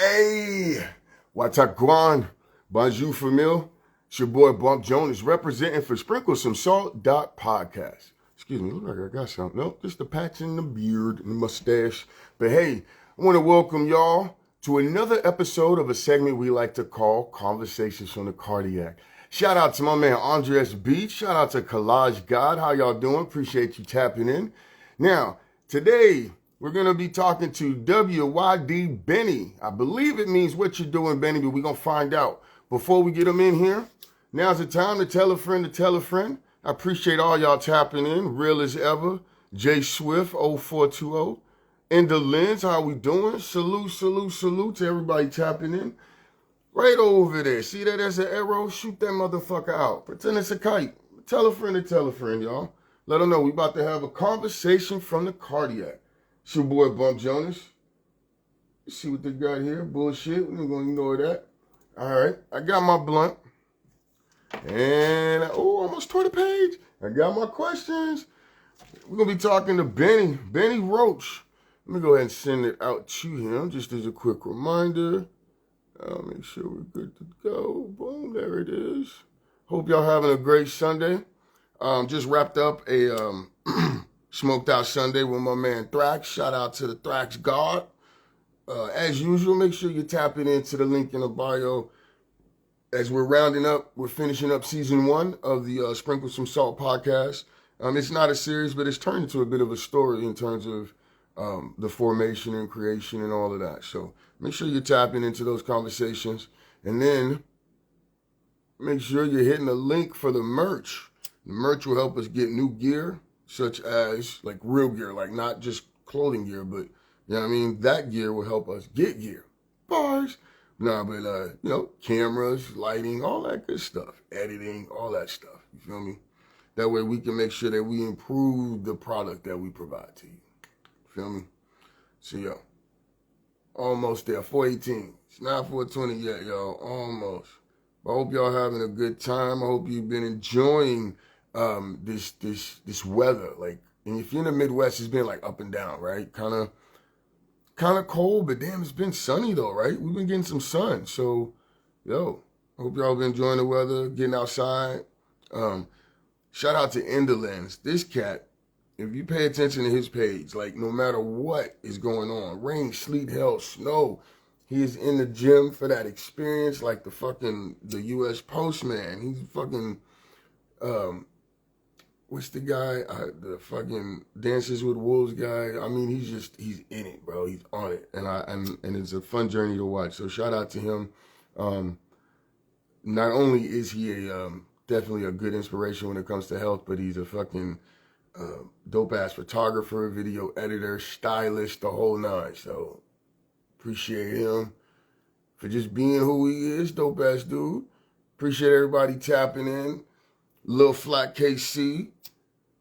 Hey, Wataguan, bonjour famille. It's your boy Bump Jonas representing for Sprinkle Some Salt Podcast. Excuse me, look like I got something. Nope, just the patch and the beard and the mustache. But hey, I want to welcome y'all to another episode of a segment we like to call Conversations from the Cardiac. Shout out to my man Andres Beach. Shout out to Collage God. How y'all doing? Appreciate you tapping in. Now, today, we're going to be talking to WYDBenny. I believe it means what you're doing, Benny, but we're going to find out. Before we get him in here, now's the time to tell a friend to tell a friend. I appreciate all y'all tapping in. Real as ever. J Swift 0420. In the lens, how we doing? Salute to everybody tapping in. Right over there. See that as an arrow? Shoot that motherfucker out. Pretend it's a kite. Tell a friend to tell a friend, y'all. Let them know we about to have a conversation from the cardiac. It's your boy Bump Jonas. You see what they got here? Bullshit. We're going to ignore that. All right. I got my blunt. And, almost tore the page. I got my questions. We're going to be talking to Benny Roach. Let me go ahead and send it out to him just as a quick reminder. I'll make sure we're good to go. Boom. There it is. Hope y'all having a great Sunday. Just wrapped up a smoked out Sunday with my man Thrax. Shout out to the Thrax God. As usual, make sure you're tapping into the link in the bio. As we're finishing up season 1 of the Sprinkle Some Salt podcast. It's not a series, but it's turned into a bit of a story in terms of the formation and creation and all of that. So make sure you're tapping into those conversations. And then make sure you're hitting the link for the merch. The merch will help us get new gear, such as like real gear, like not just clothing gear, but you know what I mean? That gear will help us get gear. Bars. Nah, but cameras, lighting, all that good stuff. Editing, all that stuff. You feel me? That way we can make sure that we improve the product that we provide to you. Feel me? So yo, almost there. 418. It's not 420 yet, y'all. Almost. I hope y'all having a good time. I hope you've been enjoying this weather. Like, and if you're in the Midwest, it's been like up and down, right? Kind of cold, but damn, it's been sunny though, right? We've been getting some sun. So, yo, I hope y'all been enjoying the weather, getting outside. Shout out to Indolence. This cat, if you pay attention to his page, like no matter what is going on, rain, sleet, hail, snow, he is in the gym for that experience, like the U.S. postman. He's fucking, what's the guy? The fucking Dances with Wolves guy. I mean, he's in it, bro. He's on it. And it's a fun journey to watch. So shout out to him. Not only is he definitely a good inspiration when it comes to health, but he's a fucking dope-ass photographer, video editor, stylist, the whole nine. So appreciate him for just being who he is, dope-ass dude. Appreciate everybody tapping in. Lil Flat KC.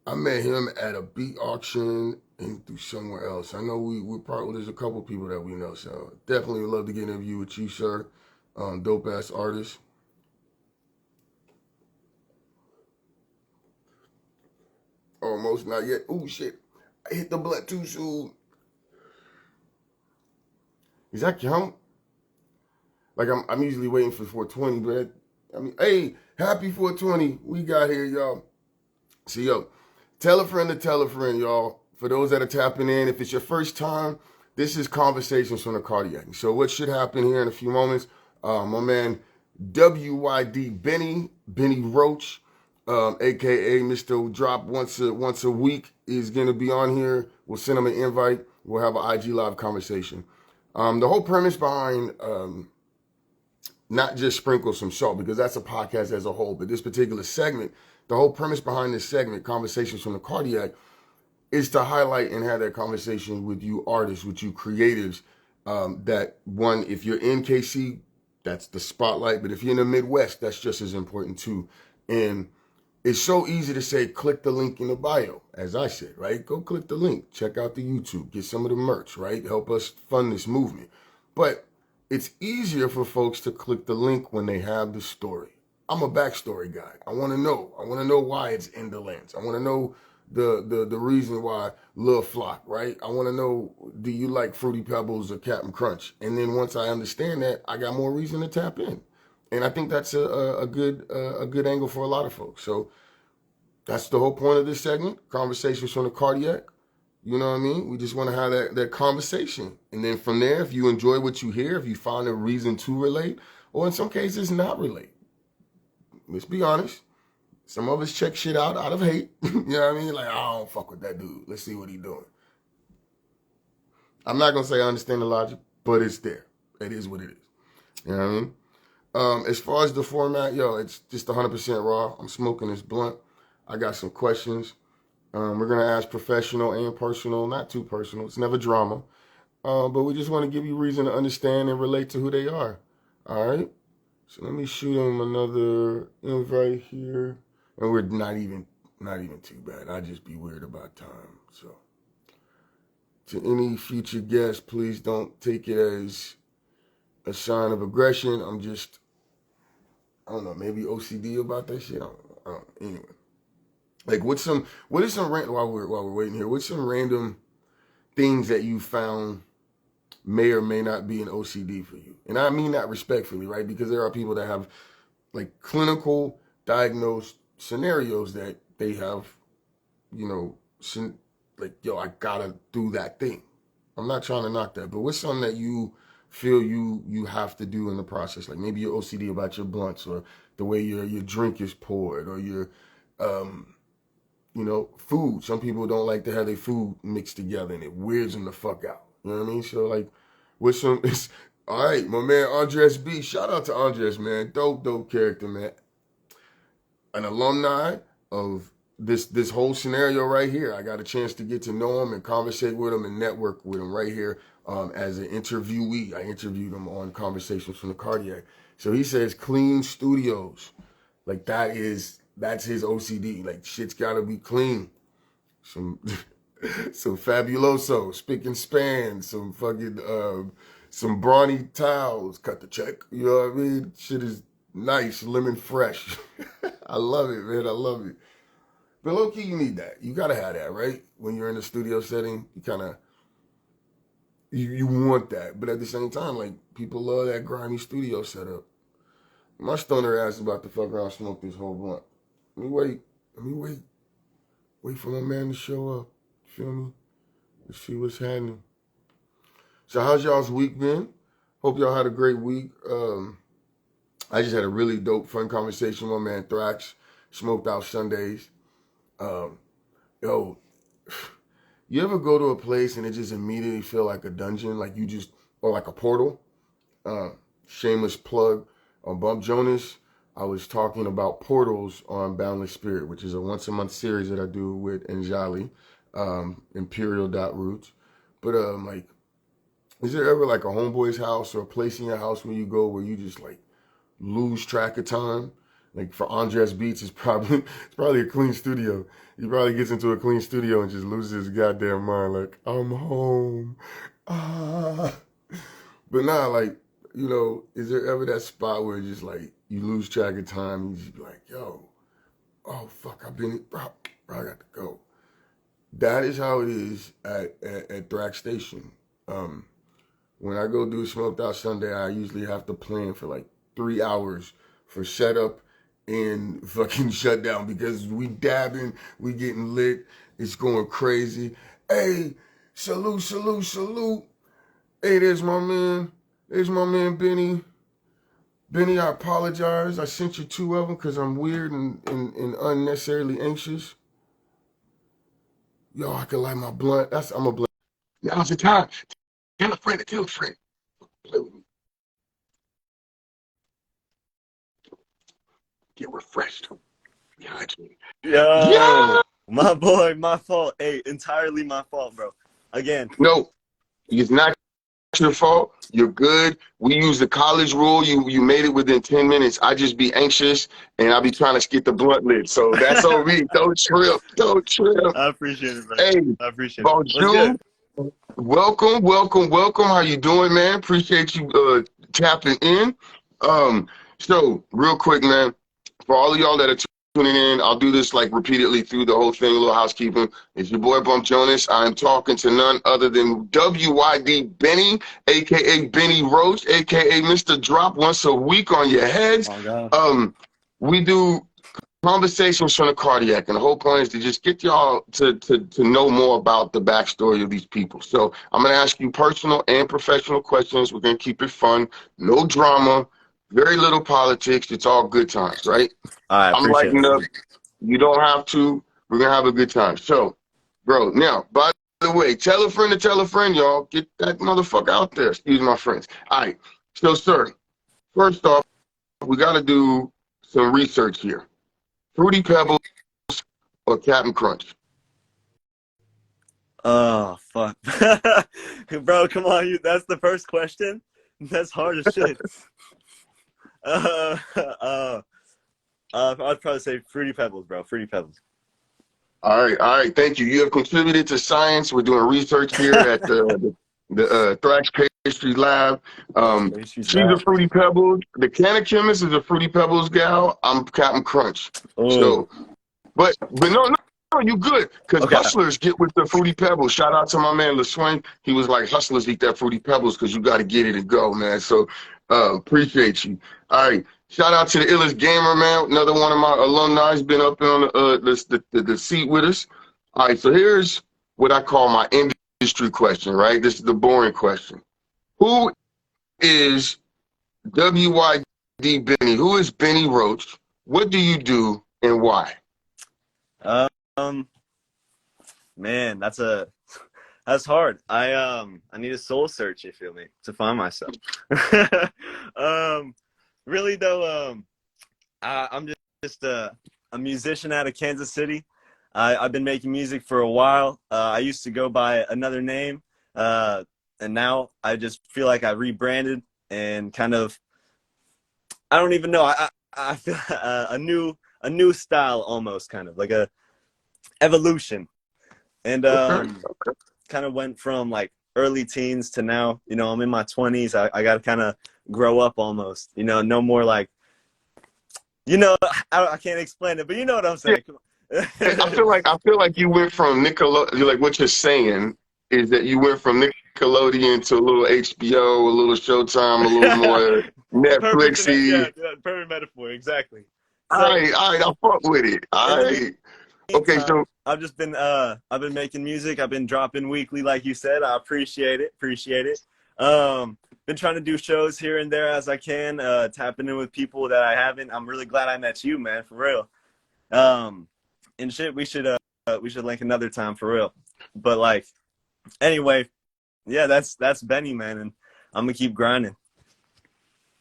I met him at a beat auction and through somewhere else. I know there's a couple people that we know, so definitely would love to get an interview with you, sir. Dope-ass artist. Almost, not yet. Oh, shit. I hit the blunt too soon. Is that count? Like, I'm usually waiting for 420, but, I mean, hey, happy 420. We got here, y'all. So, yo, tell a friend to tell a friend, y'all. For those that are tapping in, if it's your first time, this is Conversations from the Cardiac. So what should happen here in a few moments, my man WYDBenny, Benny Roach, a.k.a. Mr. Drop once a week, is going to be on here. We'll send him an invite. We'll have an IG Live conversation. The whole premise behind not just Sprinkle Some Salt, because that's a podcast as a whole, but this particular segment, the whole premise behind this segment, Conversations from the Cardiac, is to highlight and have that conversation with you artists, with you creatives, that one, if you're in KC, that's the spotlight, but if you're in the Midwest, that's just as important too. And it's so easy to say, click the link in the bio, as I said, right? Go click the link, check out the YouTube, get some of the merch, right? Help us fund this movement. But it's easier for folks to click the link when they have the story. I'm a backstory guy. I want to know. I want to know why it's in the lens. I want to know the reason why Lil Flock, right? I want to know, do you like Fruity Pebbles or Captain Crunch? And then once I understand that, I got more reason to tap in. And I think that's a good angle for a lot of folks. So that's the whole point of this segment, Conversations from the Cardiac. You know what I mean? We just want to have that conversation. And then from there, if you enjoy what you hear, if you find a reason to relate, or in some cases not relate. Let's be honest. Some of us check shit out of hate. You know what I mean? Like, I don't fuck with that dude. Let's see what he doing. I'm not going to say I understand the logic, but it's there. It is what it is. You know what I mean? As far as the format, it's just 100% raw. I'm smoking this blunt. I got some questions. We're going to ask professional and personal, not too personal. It's never drama. But we just want to give you reason to understand and relate to who they are. All right? So let me shoot them another invite here. And we're not even too bad. I just be weird about time. So to any future guests, please don't take it as a sign of aggression. I'm just, I don't know, maybe OCD about that shit. I don't know. Anyway. Like, what is some while we're waiting here, what's some random things that you found may or may not be an OCD for you? And I mean that respectfully, right? Because there are people that have like clinical diagnosed scenarios that they have, like, I gotta do that thing. I'm not trying to knock that, but what's something that you feel you have to do in the process? Like maybe you're OCD about your blunts or the way your drink is poured or your, food. Some people don't like to have their food mixed together and it weirds them the fuck out. You know what I mean? So like, all right, my man Andres B. Shout out to Andres, man. Dope character, man. An alumni of this whole scenario right here. I got a chance to get to know him and conversate with him and network with him right here as an interviewee. I interviewed him on Conversations from the Cardiac. So he says clean studios. Like that's his OCD. Like shit's gotta be clean. Some fabuloso, spick and span, some fucking some brawny towels, cut the check. You know what I mean? Shit is nice, lemon fresh. I love it, man. I love it. But low key, you need that. You gotta have that, right? When you're in a studio setting, you kind of you want that. But at the same time, like people love that grimy studio setup. My stoner ass is about to fuck around and smoke this whole blunt. Let me wait. Wait for my man to show up. Feel me? Let's see what's happening. So how's y'all's week been? Hope y'all had a great week. I just had a really dope, fun conversation with my man Thrax. Smoked out Sundays. You ever go to a place and it just immediately feel like a dungeon? Like or like a portal? Shameless plug. On Bump Jonas, I was talking about portals on Boundless Spirit, which is a once-a-month series that I do with Njali, Imperial.Roots. But, is there ever, like, a homeboy's house or a place in your house where you go where you just, like, lose track of time? Like, for Andres Beats, it's probably a clean studio. He probably gets into a clean studio and just loses his goddamn mind, like, I'm home. But nah, like, is there ever that spot where just like you lose track of time and you just be like, yo, oh fuck, bro, I got to go. That is how it is at Thrax Station. When I go do Smoked Out Sunday, I usually have to plan for like 3 hours for setup and fucking shutdown because we dabbing, we getting lit, it's going crazy. Hey, salute. Hey, there's my man. There's my man, Benny. Benny, I apologize. I sent you 2 of them because I'm weird and unnecessarily anxious. Yo, I can light my blunt. I'm a blunt. Now's the time. Tell a friend. Play with me. Get refreshed. Yo, my boy, my fault. Hey, entirely my fault, bro. Again. No, it's not your fault. You're good. We use the college rule. You made it within 10 minutes. I just be anxious and I'll be trying to get the blunt lit. So that's on me. Don't trip. I appreciate it, man. Hey, I appreciate bonjour. Welcome. How you doing, man? Appreciate you tapping in. So real quick, man, for all of y'all that are tuning in. I'll do this like repeatedly through the whole thing, a little housekeeping. It's your boy Bump Jonas. I'm talking to none other than WYDBenny, aka Benny Roach, aka Mr. Drop once a week on your heads. Oh God. We do conversations from the cardiac, and the whole point is to just get y'all to know more about the backstory of these people. So I'm going to ask you personal and professional questions. We're going to keep it fun, no drama, very little politics. It's all good times, right? I I'm appreciate lighting up. it. You don't have to. We're going to have a good time. So, bro, now, by the way, tell a friend, y'all. Get that motherfucker out there. Excuse my friends. All right. So, sir, first off, we got to do some research here. Fruity Pebbles or Captain Crunch? Oh fuck, bro! Come on, that's the first question. That's hard as shit. Uh, uh, I'd probably say Fruity Pebbles, bro. Fruity Pebbles. All right. Thank you. You have contributed to science. We're doing research here at the Thrax Pastry Lab. She's She's a loud. Fruity Pebbles. The Canna Chemist is a Fruity Pebbles gal. I'm Captain Crunch. Oh, So, but no, you good. Because okay. hustlers get with the Fruity Pebbles. Shout out to my man, LaSwain. He was like, hustlers eat that Fruity Pebbles because you got to get it and go, man. So, appreciate you. All right. Shout out to the illest gamer, man. Another one of my alumni has been up on the seat with us. All right, so here's what I call my industry question, right? This is the boring question. Who is WYD Benny? Who is Benny Roach? What do you do and why? Um, man, that's hard. I need a soul search, you feel me, to find myself. Really though, I'm just a musician out of Kansas City. I've been making music for a while. I used to go by another name, and now I just feel like I rebranded and kind of, I don't even know. I feel a new style, almost kind of like a evolution, and Okay. kind of went from like early teens to now. I'm in my 20s. I got to kind of grow up almost. No more like, I can't explain it, but you know what I'm saying. I feel like you went from Nickelodeon. Like what you're saying is that you went from Nickelodeon to a little HBO, a little Showtime, a little more Yeah, Netflixy. perfect metaphor, exactly. All So right, I'll fuck with it. in All the right. Okay, meantime, so I've been making music. I've been dropping weekly, like you said. I appreciate it. Been trying to do shows here and there as I can, tapping in with people that I haven't. I'm really glad I met you, man, for real. And shit, we should link another time for real. But like, anyway, yeah, that's Benny, man, and I'm gonna keep grinding.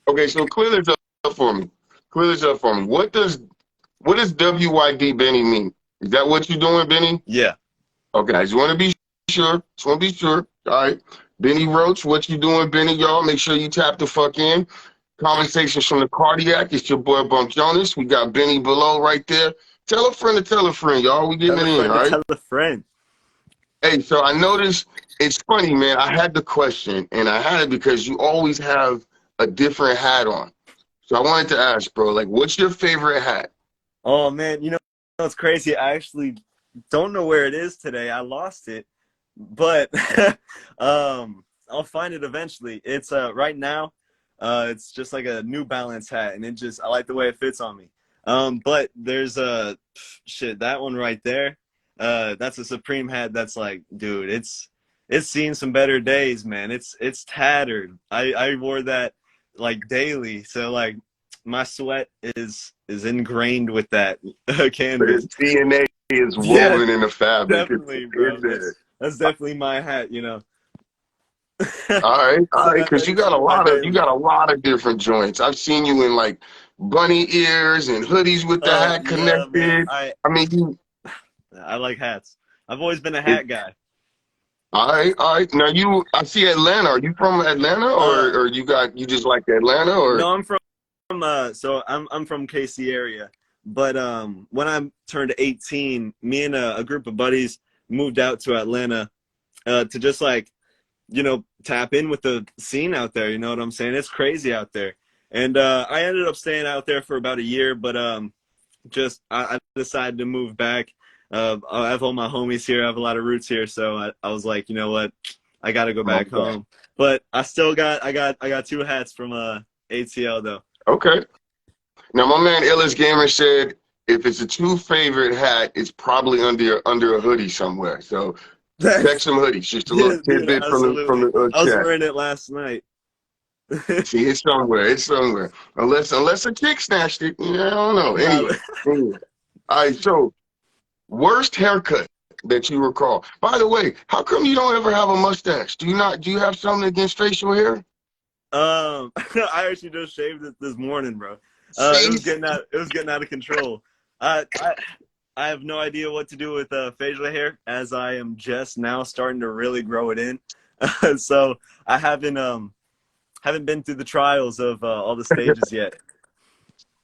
okay, so clear this up for me. Clear this up for me. What does WYD Benny mean? Is that what you're doing, Benny? Yeah. Okay, I just want to be sure. Just want to be sure. All right. Benny Roach, what you doing, Benny, y'all? Make sure you tap the fuck in. Conversations from the cardiac. It's your boy Bump Jonas. We got Benny below right there. Tell a friend to tell a friend, y'all. We getting Tell a it in, friend all to right? tell a friend. Hey, so I noticed it's funny, man. I had the question, and I had it because you always have a different hat on. So I wanted to ask, bro, like, what's your favorite hat? Oh man, it's crazy. I actually don't know where it is today. I lost it, but I'll find it eventually. It's right now, it's just like a New Balance hat, and I like the way it fits on me. But there's shit, that one right there. That's a Supreme hat. That's like, dude, it's seen some better days, man. It's tattered. I wore that like daily, so like my sweat is ingrained with that canvas. His DNA is Yeah, woven in the fabric. definitely, bro. It's there. That's definitely my hat, All right, So because I just wear my you daily. got a lot of different joints. I've seen you in like bunny ears and hoodies with the hat Yeah, man. connected. I mean, I like hats. I've always been a hat guy. all right. Now I see Atlanta. Are you from Atlanta, Uh, or you just like Atlanta, or no, I'm from so I'm from KC area, but when I turned 18, me and a group of buddies moved out to Atlanta to just like tap in with the scene out there. You know what I'm saying? It's crazy out there. And I ended up staying out there for about a year, but just I decided to move back. I have all my homies here. I have a lot of roots here, so I was like, you know what, I got to go back Okay. home. But I got two hats from ATL though. Okay. Now, my man Illis Gamer said if it's a true favorite hat, it's probably under a hoodie somewhere. So check some hoodies. Just a little Yeah, dude, tidbit from absolutely. the I was chat. wearing it last night. See, it's somewhere. It's somewhere. Unless a chick snatched it. Yeah, I don't know. Nah, Anyway. All right. So worst haircut that you recall. By the way, how come you don't ever have a mustache? Do you not? Do you have something against facial hair? I actually just shaved it this morning, bro. It See, was getting out of control. I have no idea what to do with facial hair, as I am just now starting to really grow it in. So I haven't been through the trials of all the stages yet.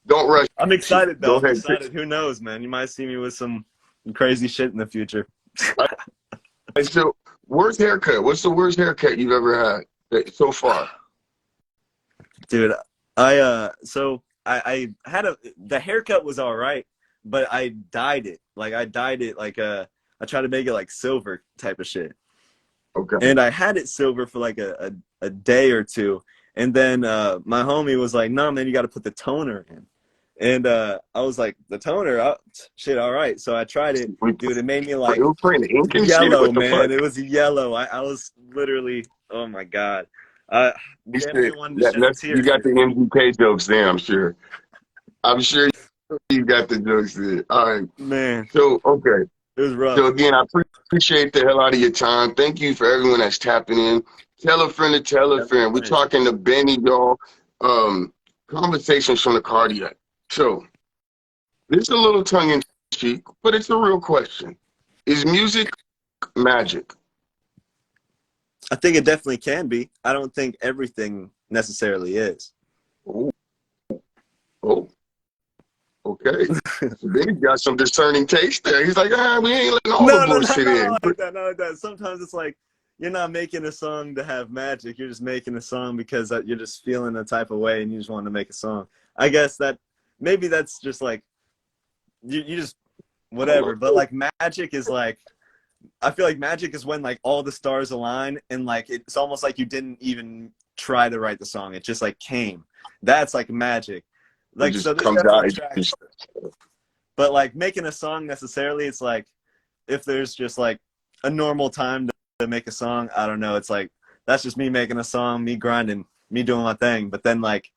don't rush I'm it. excited though. Go I'm ahead. excited. Who knows, man? You might see me with some crazy shit in the future. All right, so worst haircut. What's the worst haircut you've ever had so far? Dude, I had the haircut was all right, but I dyed it. Like I dyed it like I tried to make it like silver type of shit. Okay. And I had it silver for like a day or two. And then my homie was like, "No, man, you got to put the toner in." And I was like, "The toner? Shit, all right." So I tried it. Dude, it made me It like was playing the ink and shit. yellow, What the man. fuck? It was yellow. I was literally, oh my God. I He damn said near wanted to shed a you tear, got dude. the MGK jokes there, I'm sure. I'm sure you got the jokes there. All right. Man, So, okay. it was So, rough. again, I appreciate the hell out of your time. Thank you for everyone that's tapping in. Tell a friend to tell a friend. We're Definitely. talking to Benny, y'all. Conversations from the cardiac. So, this is a little tongue in cheek, but it's a real question. Is music magic? I think it definitely can be. I don't think everything necessarily is. Oh, oh, okay. So Benny got some discerning taste there. He's like, we ain't letting all the No, no, no, bullshit not in. like that. Not like that. Sometimes it's like you're not making a song to have magic. You're just making a song because you're just feeling a type of way and you just want to make a song. I guess that maybe that's just like you just whatever. But like magic is like I feel like magic is when like all the stars align and like it's almost like you didn't even try to write the song. It just like came. That's like magic. It Like so just there's comes definitely out. tracks. But like making a song necessarily, it's like if there's just like a normal time to make a song, I don't know. It's like that's just me making a song, me grinding, me doing my thing. But then like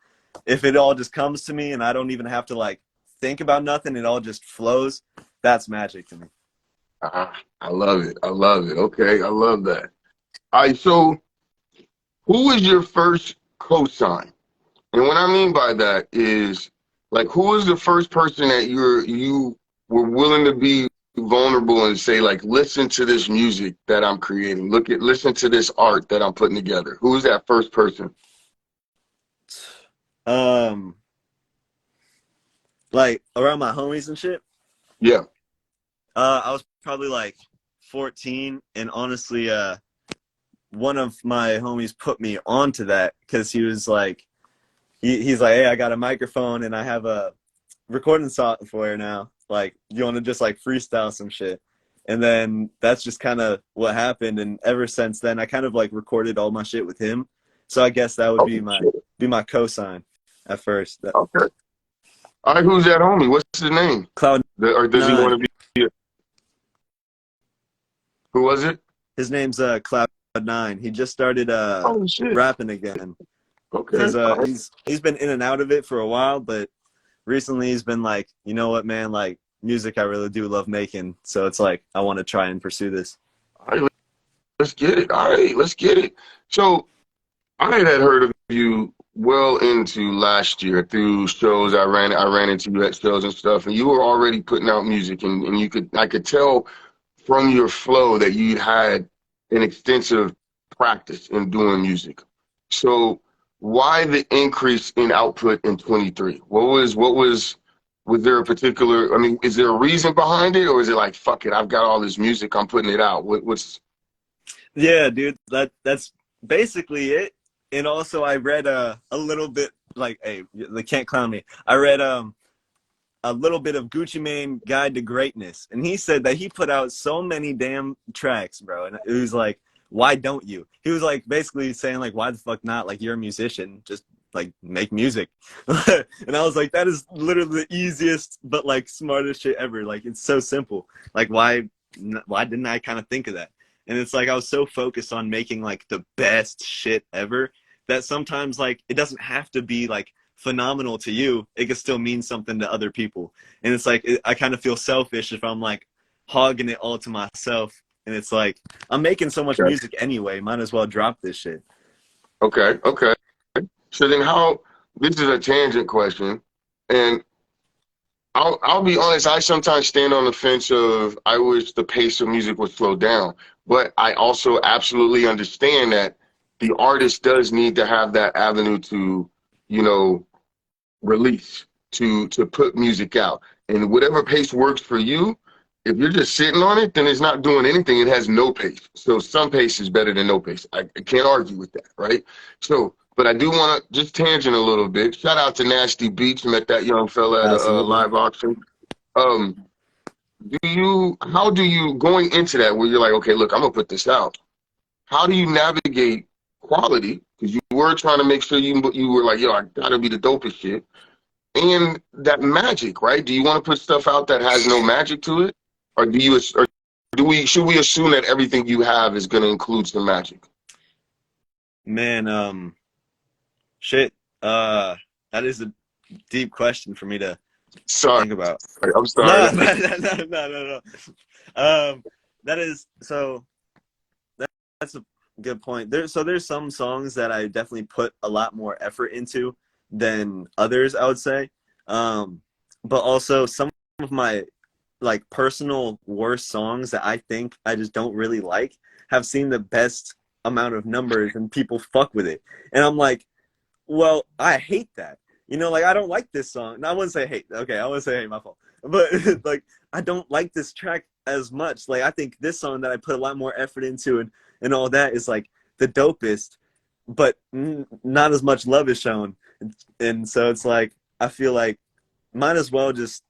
if it all just comes to me and I don't even have to like think about nothing, it all just flows, that's magic to me. I love it. I love it. Okay, I love that. All right, so who was your first cosign? And what I mean by that is, like, who was the first person that you were willing to be vulnerable and say, like, listen to this music that I'm creating. Listen to this art that I'm putting together. Who was that first person? Um like around my homies and shit. Yeah. I was probably like 14 and honestly one of my homies put me onto that because he was like he's like, hey, I got a microphone and I have a recording software now. Like, you want to just like freestyle some shit? And then that's just kind of what happened. And ever since then, I kind of like recorded all my shit with him. So I guess that would Oh, be my shit. cosign at first. Okay. All right, who's that homie? What's his name? Cloud Or does he want to Nine. be? Who was it? His name's Cloud Nine. He just started Oh shit. rapping again Okay. because All right. he's been in and out of it for a while, but recently he's been like, you know what, man, like music I really do love making. So it's like I want to try and pursue this. All right, let's get it. All right, let's get it. So I had heard of you well into last year through shows. I ran into you at shows and stuff, and you were already putting out music, and I could tell from your flow that you had an extensive practice in doing music. So why the increase in output in 23? Was there a particular, I mean, is there a reason behind it, or is it like, fuck it, I've got all this music, I'm putting it out? What's Yeah, dude, that's basically it. And also I read a little bit like, hey, they can't clown me. I read a little bit of Gucci Mane Guide to Greatness, and he said that he put out so many damn tracks, bro. And it was like, why don't you? He was like basically saying like, why the fuck not? Like, you're a musician, just like make music. And I was like, that is literally the easiest but like smartest shit ever. Like, it's so simple. Like, why didn't I kind of think of that? And it's like I was so focused on making like the best shit ever that sometimes like it doesn't have to be like phenomenal to you. It can still mean something to other people. And it's like I kind of feel selfish if I'm like hogging it all to myself. And it's like I'm making so much Okay. music anyway. Might as well drop this shit. Okay. Okay. So then how, this is a tangent question, and I'll be honest, I sometimes stand on the fence of I wish the pace of music would slow down, but I also absolutely understand that the artist does need to have that avenue to, you know, release, to put music out. And whatever pace works for you, if you're just sitting on it, then it's not doing anything. It has no pace. So some pace is better than no pace. I can't argue with that, right? So, but I do want to just tangent a little bit. Shout out to Nasty Beats. Met that young fella at a Absolutely. live auction. Um, how do you, going into that where you're like, okay, look, I'm gonna put this out. How do you navigate quality? Because you were trying to make sure you were like, yo, I gotta be the dopest shit. And that magic, right? Do you want to put stuff out that has no magic to it, or should we assume that everything you have is gonna include some magic? Man, shit. That is a deep question for me to Sorry, think about. I'm No, sorry. no, no, no, no, no. That is so. That's a good point. There's some songs that I definitely put a lot more effort into than others, I would say. But also some of my like personal worst songs that I think I just don't really like have seen the best amount of numbers and people fuck with it. And I'm like, well, I hate that. You know, like I don't like this song. No, I wouldn't say hate. Okay, I wouldn't say hate, my fault. But like I don't like this track as much. Like I think this song that I put a lot more effort into and all that is like the dopest, but not as much love is shown. And so it's like I feel like might as well just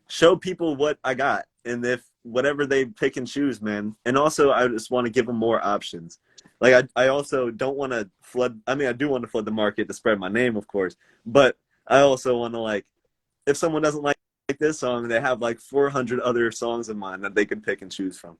show people what I got, and if whatever they pick and choose, man. And also, I just want to give them more options. Like I also don't want to flood. I mean, I do want to flood the market to spread my name, of course, but I also want to like, if someone doesn't like this song, they have like 400 other songs of mine that they could pick and choose from.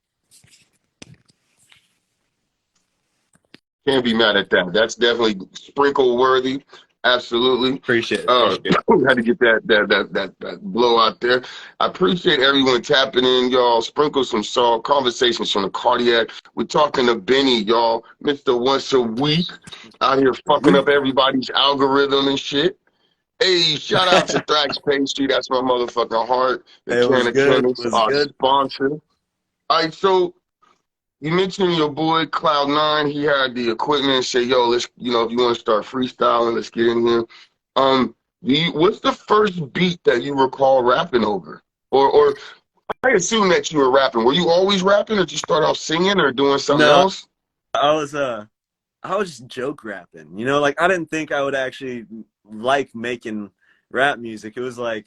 Can't be mad at that. That's definitely sprinkle worthy. Absolutely. Appreciate it. Appreciate it. Had to get that blow out there. I appreciate everyone tapping in, y'all. Sprinkle some salt. Conversations from the cardiac. We're talking to Benny, y'all. Mr. Once a Week out here fucking up everybody's algorithm and shit. Hey, shout out to Thrax Pastry. That's my motherfucking heart. And It was Canna good. It Chemist, was our good. sponsor. All right, so you mentioned your boy Cloud9. He had the equipment and said, yo, let's, you know, if you want to start freestyling, let's get in here. What's the first beat that you recall rapping over? Or I assume that you were rapping. Were you always rapping, or did you start off singing or doing something No, else? I was I was just joke rapping. You know, like I didn't think I would actually like making rap music. It was like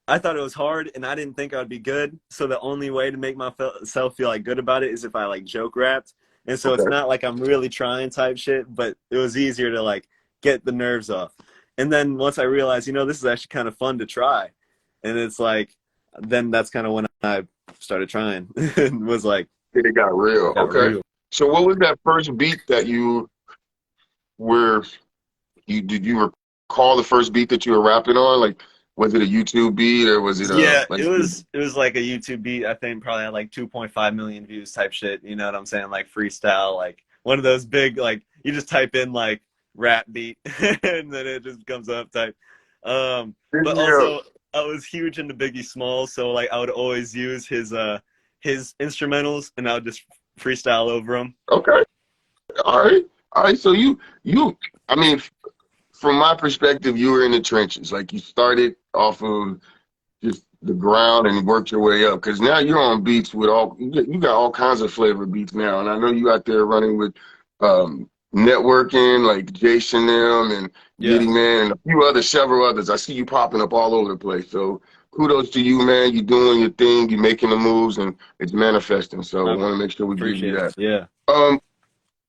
I thought it was hard, and I didn't think I would be good. So the only way to make myself feel like good about it is if I like joke rapped. And so it's Okay. not like I'm really trying type shit, but it was easier to like get the nerves off. And then once I realized, you know, this is actually kind of fun to try, and it's like, then that's kind of when I started trying. And was like, It got real. got Okay. real. So what was that first beat that were did you recall the first beat that you were rapping on? Like, was it a YouTube beat or was it Yeah, like it was like a YouTube beat. I think probably had like 2.5 million views type shit. You know what I'm saying? Like freestyle, like one of those big like you just type in like rap beat and then it just comes up type. But yeah. also I was huge into Biggie Smalls, so like I would always use his instrumentals and I would just freestyle over them. Okay. All right. All right. So I mean, from my perspective, you were in the trenches. Like you started off of just the ground and worked your way up. Because now you're on beats with you got all kinds of flavor beats now. And I know you out there running with networking, like Jason them and Yeah, Giddy Man and a few others, several others. I see you popping up all over the place. So kudos to you, man. You doing your thing, you making the moves, and it's manifesting. So I I want to make sure we give you appreciate it. that. Yeah. Um,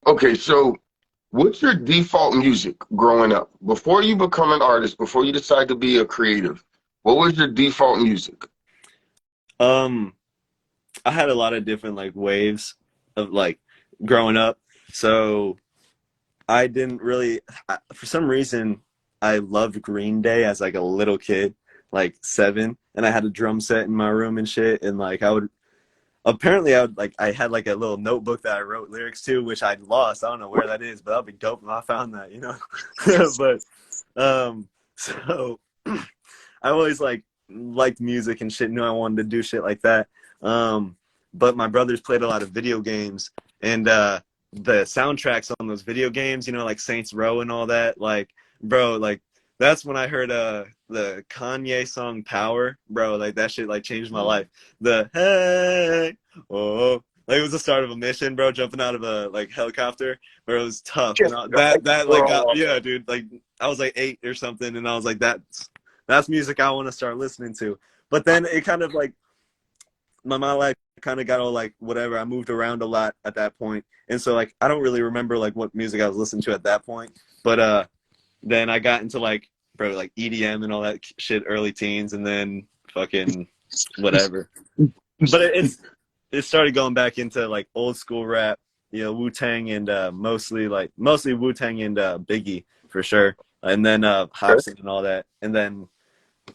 okay, so what's your default music growing up? Before you become an artist, before you decide to be a creative, what was your default music? Um, I had a lot of different like waves of like growing up. So I didn't really, for some reason, I loved Green Day as like a little kid, like 7, and I had a drum set in my room and shit. And like I would like I had like a little notebook that I wrote lyrics to, which I'd lost. I don't know where that is, but that'd be dope if I found that, you know. But so I always like liked music and shit, knew I wanted to do shit like that. But my brothers played a lot of video games, and the soundtracks on those video games, you know, like Saints Row and all that, like, bro, like that's when I heard the Kanye song Power, bro, like that shit like changed my life. The hey, oh, like it was the start of a mission, bro, jumping out of a like helicopter, where it was tough. And that like got, yeah, dude, like I was like 8 or something, and I was like, that's music I want to start listening to. But then it kind of like my life kind of got all like whatever. I moved around a lot at that point, and so like I don't really remember like what music I was listening to at that point. But then I got into like, bro, like EDM and all that shit early teens, and then fucking whatever. But it started going back into like old school rap, you know, Wu Tang and mostly Wu Tang and Biggie for sure, and then Okay. Hobson and all that, and then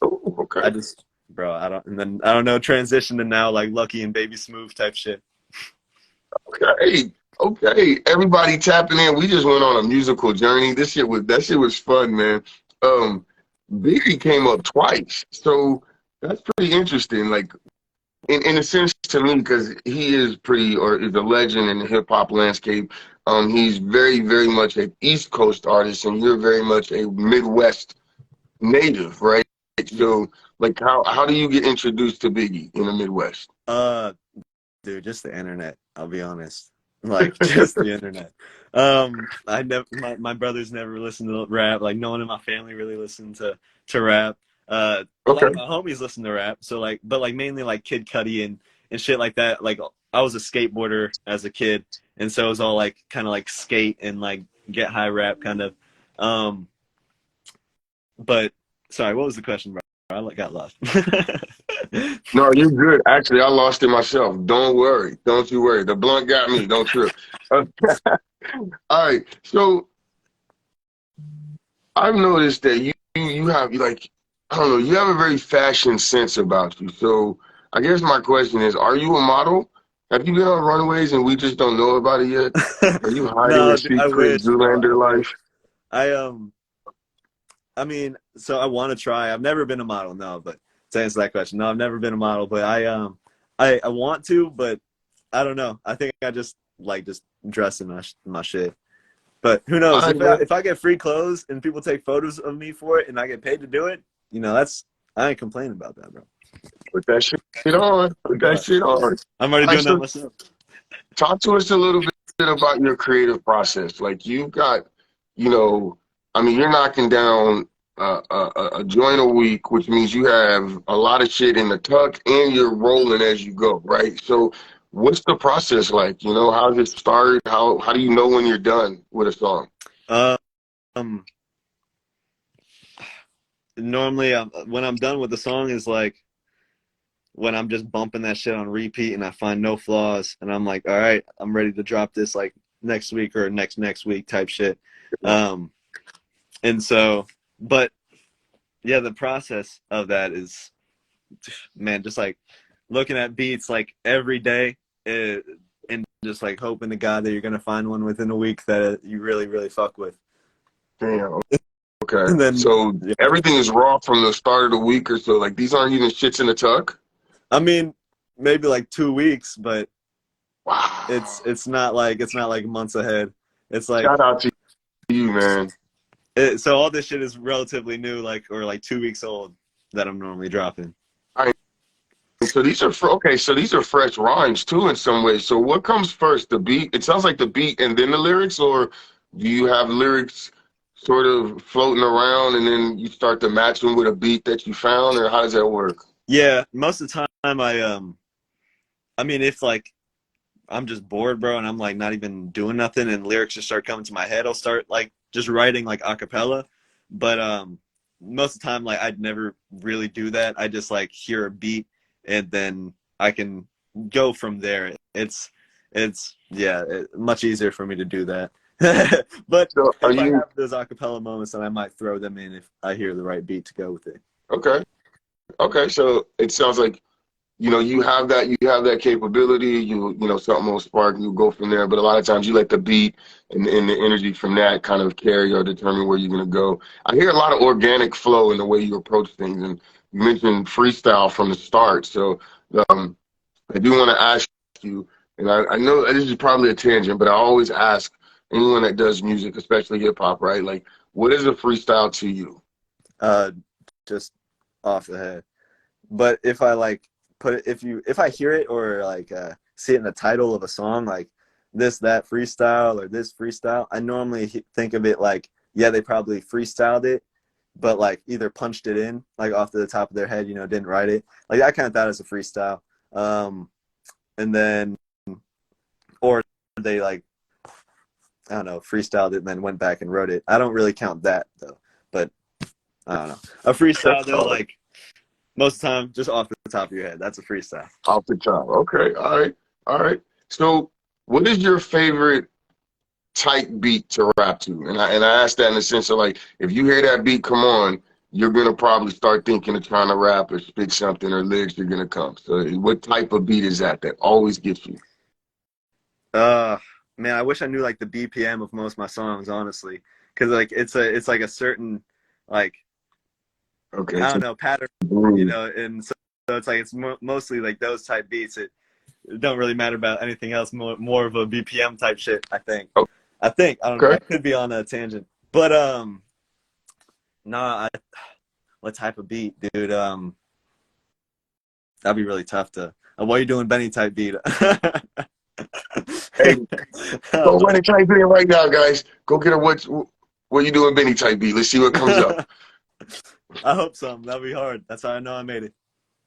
Oh, okay. I just, bro, I don't know, transition to now like Lucky and Baby Smooth type shit. Okay. Okay. Everybody tapping in. We just went on a musical journey. That shit was fun, man. Um, Biggie came up twice. So that's pretty interesting. Like in a sense to me, because he is pretty or is a legend in the hip hop landscape. He's very, very much an East Coast artist, and you're very much a Midwest native, right? So like how do you get introduced to Biggie in the Midwest? Uh, dude, just the internet. I'll be honest, like just the internet. I never, my brothers never listened to rap. Like no one in my family really listened to rap. A lot Okay. of my homies listen to rap. So like, but like mainly like Kid Cudi and shit like that. Like I was a skateboarder as a kid, and so it was all like kind of like skate and like get high rap kind of. Um, but sorry, what was the question, bro? I like got lost. No, you're good. Actually, I lost it myself. Don't worry. Don't you worry. The blunt got me. Don't trip. Uh, all right. So I've noticed that you have like I don't know, you have a very fashion sense about you. So I guess my question is, are you a model? Have you been on runways and we just don't know about it yet? Are you hiding a No, dude, I secret wish, bro. I Zoolander wish. life? I I mean, so I want to try. I've never been a model, no, but to answer that question, no, I've never been a model, but I want to, but I don't know. I think I just like just dressing my shit. But who knows? All right, man. If I get free clothes and people take photos of me for it and I get paid to do it, you know, that's I ain't complaining about that, bro. Put that shit on. Oh Put that God, shit on. All I'm already right, doing that so myself. talk to us a little bit about your creative process. Like you've got, you know, I mean, you're knocking down a joint a week, which means you have a lot of shit in the tuck and you're rolling as you go, right? So what's the process like? You know, how does it start? How do you know when you're done with a song? Um, normally, when I'm done with the song is like when I'm just bumping that shit on repeat and I find no flaws and I'm like, all right, I'm ready to drop this like next week or next week type shit. Um, and so, but yeah, the process of that is, man, just like looking at beats like every day, and just like hoping to God that you're gonna find one within a week that you really, really fuck with. Damn. Okay. And then, So yeah, everything is raw from the start of the week or so. Like these aren't even shits in the tuck. I mean, maybe like 2 weeks, but Wow. it's not like months ahead. It's like Shout out to you, man. so all this shit is relatively new, like or like 2 weeks old that I'm normally dropping. So these are okay. So these are fresh rhymes too, in some ways. So what comes first, the beat? It sounds like the beat and then the lyrics, or Do you have lyrics sort of floating around and then you start to match them with a beat that you found, or how does that work? Yeah, most of the time I mean, if like I'm just bored, bro, and I'm like not even doing nothing, and lyrics just start coming to my head, I'll start like just writing like a cappella. But most of the time, like I'd never really do that. I just like hear a beat, and then I can go from there. It's yeah, much easier for me to do that. But So are if I you have those a cappella moments, then I might throw them in if I hear the right beat to go with it. okay? Okay, so it sounds like you have that capability. Something will spark, you go from there. But a lot of times you let the beat and the energy from that kind of carry or determine where you're gonna go. I hear a lot of organic flow in the way you approach things, and you mentioned freestyle from the start. So um, I do want to ask you, and I know this is probably a tangent, but I always ask anyone that does music, especially hip hop, right? Like, what is a freestyle to you? Uh, just off the head. But if I like put it, if I hear it or like see it in the title of a song, like this that freestyle or this freestyle, I normally think of it like, yeah, they probably freestyled it, but like either punched it in like off the top of their head, didn't write it. Like I count that as a freestyle. And then or they like, I don't know, freestyled it and then went back and wrote it. I don't really count that though. But I don't know. A freestyle though, like most of the time, just off the top of your head. That's a freestyle. Off the top. Okay. All right. All right. So, what is your favorite type beat to rap to? And I ask that in the sense of like, if you hear that beat come on, you're gonna probably start thinking of trying to rap or spit something, or lyrics are gonna come. So, what type of beat is that always gets you? Uh, Man, I wish I knew like the BPM of most of my songs, honestly, because like it's like a certain like Okay. I So, don't know pattern, groove. and so it's like it's mostly like those type beats. It don't really matter about anything else. More of a BPM type shit. I don't know. Okay. I could be on a tangent, but nah. What type of beat, dude? That'd be really tough to. What are you doing, Benny type beat? Hey, go Oh, run and type it in right now, guys. Go get a what you doing, Benny type beat. Let's see what comes up. I hope so. That'd be hard. That's how I know I made it.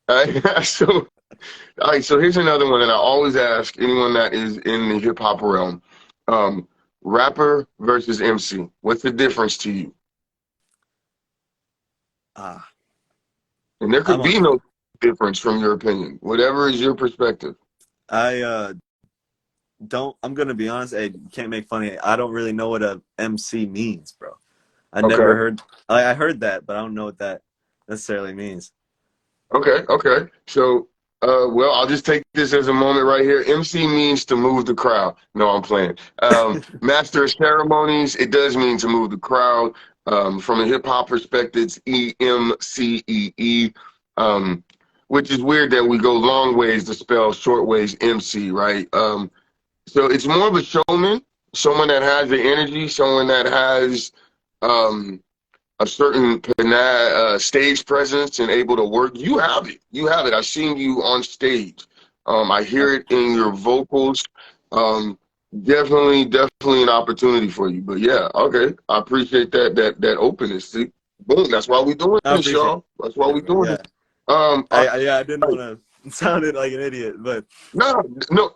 All right. So, all right, so here's another one that I always ask anyone that is in the hip hop realm. Um, Rapper versus MC. What's the difference to you? Ah, And there I'm could on. be no difference from your opinion. Whatever is your perspective. I don't. I'm gonna be honest. Hey, you can't make fun of it. I don't really know what a MC means, bro. I never Okay. heard. I heard that, but I don't know what that necessarily means. Okay. Okay. So, well, I'll just take this as a moment right here. MC means to move the crowd. No, I'm playing. Master of ceremonies, it does mean to move the crowd. From a hip hop perspective, it's EMCEE. Which is weird that we go long ways to spell short ways MC, right? So it's more of a showman, someone that has the energy, someone that has um, a certain stage presence and able to work. You have it. You have it. I've seen you on stage. I hear it in your vocals. Um, definitely an opportunity for you. But yeah, okay. I appreciate that openness. See, boom. That's why we doing I this, appreciate y'all. That's why it, we bro. doing Yeah. this. All Yeah. I didn't right. want to sounded like an idiot, but No, no,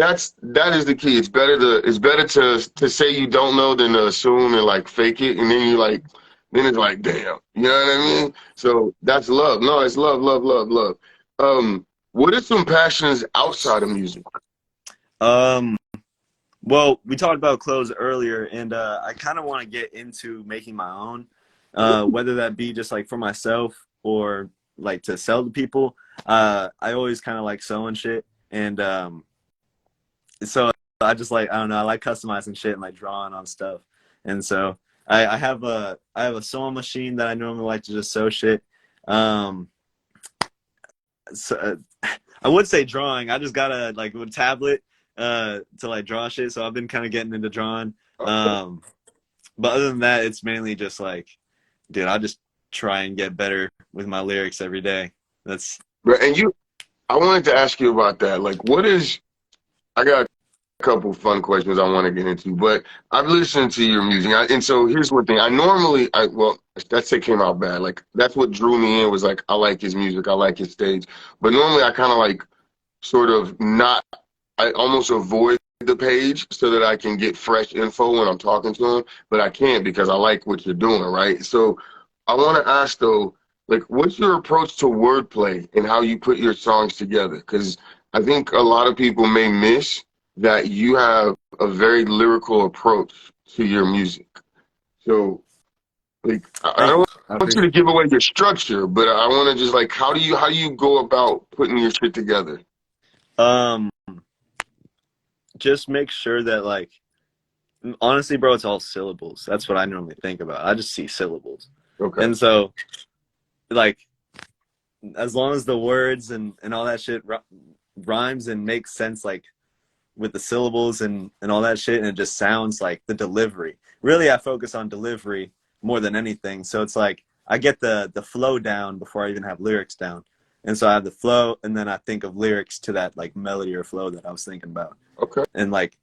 that is the key. It's better to say you don't know than to assume and like fake it, and then it's like damn, you know what I mean? So that's love. No, it's love, love, love, love. What are some passions outside of music? um. Well, we talked about clothes earlier, and I kind of want to get into making my own, whether that be just like for myself or like to sell to people. I always kind of like sewing shit, and so I just like I don't know, I like customizing shit and like drawing on stuff, and so I have a sewing machine that I normally like to just sew shit. Um, so, I would say drawing. I just got a tablet to like draw shit, so I've been kind of getting into drawing. Um, but other than that, it's mainly just like, dude, I just try and get better with my lyrics every day. That's And I wanted to ask you about that. Like, what is? I got couple fun questions I want to get into, but I've listened to your music, and so here's one thing. Well, that say came out bad. Like that's what drew me in was like I like his music, I like his stage, but normally I kind of like sort of not. I almost avoid the page so that I can get fresh info when I'm talking to him, but I can't because I like what you're doing, right? So I want to ask though, like, what's your approach to wordplay and how you put your songs together? Because I think a lot of people may miss that you have a very lyrical approach to your music. So, like, I Thank you. don't I want you appreciate to give away your structure, but I want to just like, how do you go about putting your shit together? it. Just make sure that like honestly, bro, it's all syllables. That's what I normally think about. I just see syllables. Okay. And so like as long as the words and all that shit rhymes and makes sense like with the syllables and all that shit and it just sounds like the delivery. Really I focus on delivery more than anything. So it's like I get the flow down before I even have lyrics down. And so I have the flow and then I think of lyrics to that like melody or flow that I was thinking about. Okay. And like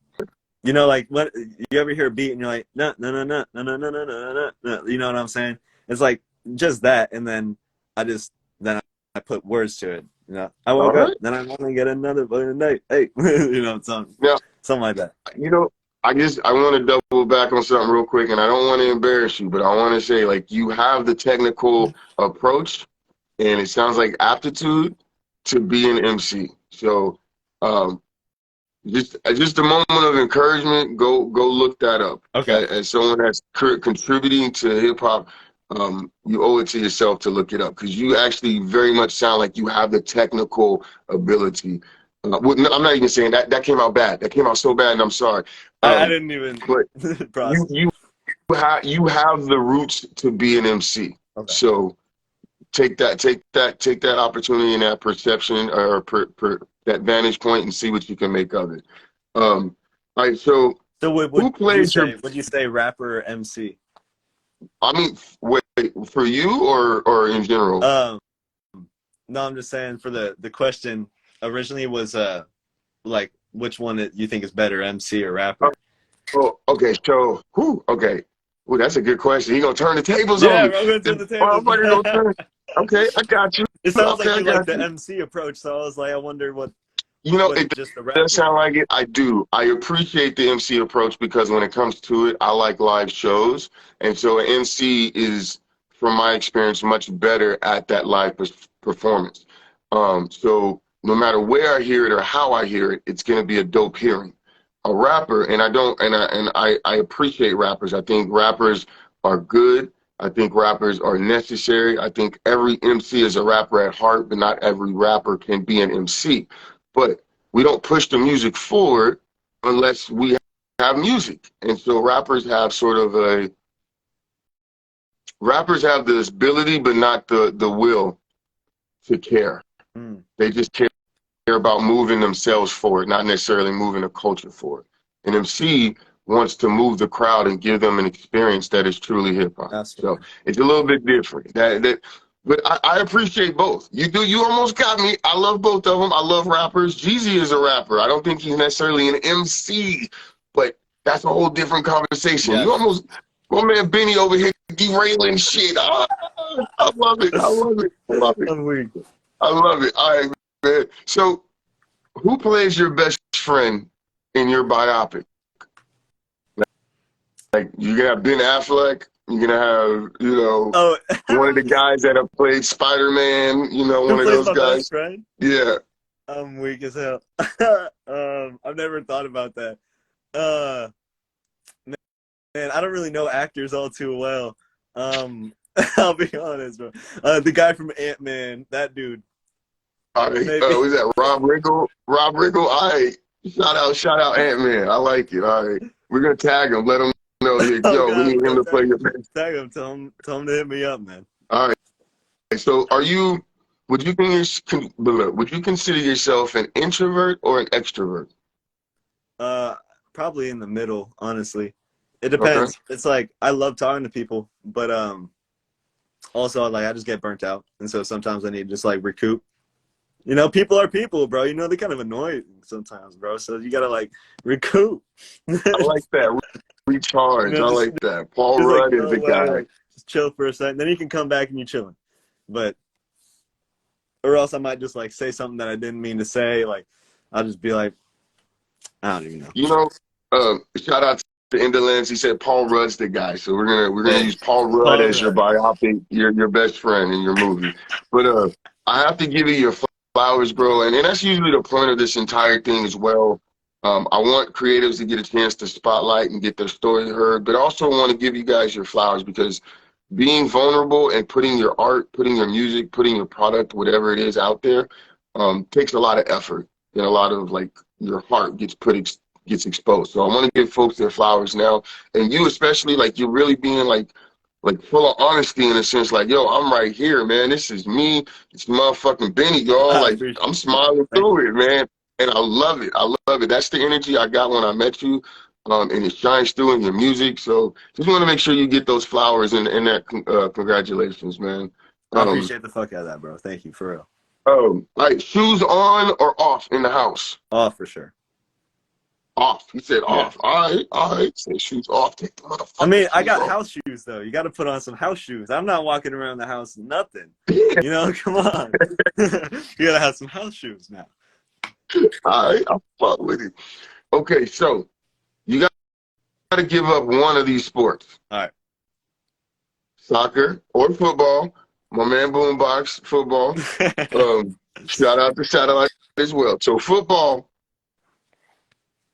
you know, like what you ever hear a beat and you're like, no, no, no, no, no, no, no, no, no, no. You know what I'm saying? It's like just that, and then I put words to it. You know, I All woke up, right. then I want to get another fucking night. Hey, you know, Now, something like that. you know, I want to double back on something real quick, and I don't want to embarrass you, but I want to say like you have the technical approach, and it sounds like aptitude to be an MC. So, um, just a moment of encouragement. Go look that up. Okay. As someone that's contributing to hip hop, you owe it to yourself to look it up because you actually very much sound like you have the technical ability. Well, no, I'm not even saying that that came out bad. That came out so bad, and I'm sorry. I Um, didn't even but you process. you you have the roots to be an MC. Okay. So take that opportunity and that perception or that vantage point and see what you can make of it. All right, so So who plays your? would you say rapper or MC? I mean, wait, for you or in general? Um, no, I'm just saying for the question originally was like which one that you think is better, MC or rapper? Oh, okay, so who? Okay, well, that's a good question. He gonna turn the tables on Yeah, me. I'm going to The the tables. motherfucker gonna turn. Okay, I got you. It sounds Okay, like I you like got the you. MC approach, so I was like, I wonder You know, what it just the does rapper. sound like it. I do. I appreciate the MC approach because when it comes to it, I like live shows. And so an MC is, from my experience, much better at that live performance. So no matter where I hear it or how I hear it, it's going to be a dope hearing. A rapper, and I don't, and I appreciate rappers. I think rappers are good. I think rappers are necessary. I think every MC is a rapper at heart, but not every rapper can be an MC. But we don't push the music forward unless we have music. And so rappers have this ability, but not the will to care. Mm, They just care about moving themselves forward, not necessarily moving the culture forward. An MC wants to move the crowd and give them an experience that is truly hip hop. So absolutely. it's a little bit different. But I appreciate both. You do. You almost got me. I love both of them. I love rappers. Jeezy is a rapper. I don't think he's necessarily an MC, but that's a whole different conversation. You Yes. almost, my man Benny over here derailing shit. Ah, I love it. I love it. I love it. I'm weak. I love it. All right, man. So who plays your best friend in your biopic? Like you're gonna have Ben Affleck, you're gonna have, Oh, one of the guys that have played Spider-Man, who one of plays those my best guys. friend? Yeah. I'm weak as hell. I've never thought about that. Uh, man, I don't really know actors all too well. I'll be honest, bro. The guy from Ant-Man, that dude, All right. maybe. Was that Rob Riggle? Rob Riggle. All right. Shout out Ant-Man. I like it. All right. We're gonna tag him. Let him know that, Oh yo, we God, need him bro, to play your best. tag him, tell him to hit me up, man. All right. So would you would you consider yourself an introvert or an extrovert? Uh, Probably in the middle, honestly. It Okay. depends. It's like I love talking to people, but also like I just get burnt out, and so sometimes I need to just like recoup. You know, people are people, bro. You know, they kind of annoy sometimes, bro. So you gotta like recoup. I like that. You Recharge. know, I like that. Paul just like Rudd go is the away, guy. like just chill for a second. Then you can come back and you're chilling. But or else I might just like say something that I didn't mean to say. Like I'll just be like, I don't even know. You know, shout out to Indolence. He said Paul Rudd's the guy. So we're gonna Hey, use Paul Rudd Paul as your Rudd. biopic, your best friend in your movie. But I have to give you your flowers, bro. And that's usually the point of this entire thing as well. I want creatives to get a chance to spotlight and get their story heard, but I also want to give you guys your flowers because being vulnerable and putting your art, putting your music, putting your product, whatever it is out there, takes a lot of effort and a lot of like your heart gets exposed. So I want to give folks their flowers now, and you especially, like you're really being like full of honesty in a sense, like yo, I'm right here, man. This is me. It's motherfucking Benny, y'all. I Like appreciate I'm it, bro. smiling Thank through you. it, man, and I love it. I love it. That's the energy I got when I met you. And it shines through in your music. So just want to make sure you get those flowers and that congratulations, man. I Um, appreciate the fuck out of that, bro. Thank you for real. all right, shoes on or off in the house? Oh, for sure. Off. He said Yeah. off. All right. Say shoes off. Take the I motherfucking mean, I shoes got off. house shoes though. You got to put on some house shoes. I'm not walking around the house nothing. You know, come on. You gotta have some house shoes now. All right, I'll fuck with it. Okay, so you got to give up one of these sports: All soccer or football. My man Boombox, football. right. Um, shout out to Satellite as well. So football,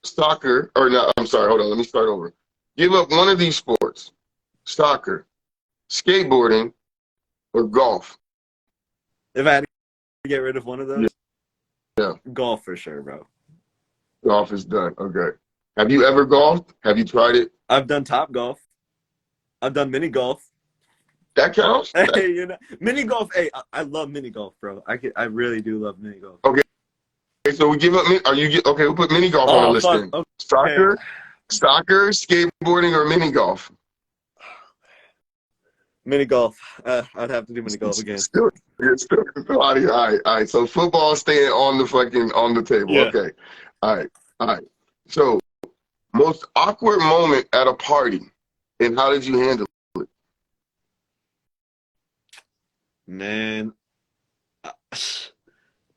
soccer, or no, I'm sorry, hold on, let me start over. Give up one of these sports: soccer, skateboarding, or golf. If I had to get rid of one of Yeah, those, yeah, golf for sure, bro. golf is done. Okay. Have you ever golfed? Have you tried it? I've done top golf. I've done mini golf. That counts? Hey, you know, mini golf. Hey, I love mini golf, bro. I really do love mini golf. Okay, so we give up. Are you okay? We'll put mini golf on the Oh list fuck. then. Okay. Soccer, skateboarding, or mini golf. Mini golf. I'd have to do mini golf again. Still, all right, all right. So football staying on the table. Yeah. Okay, all right, all right. So most awkward moment at a party, and how did you handle it? Man. Uh,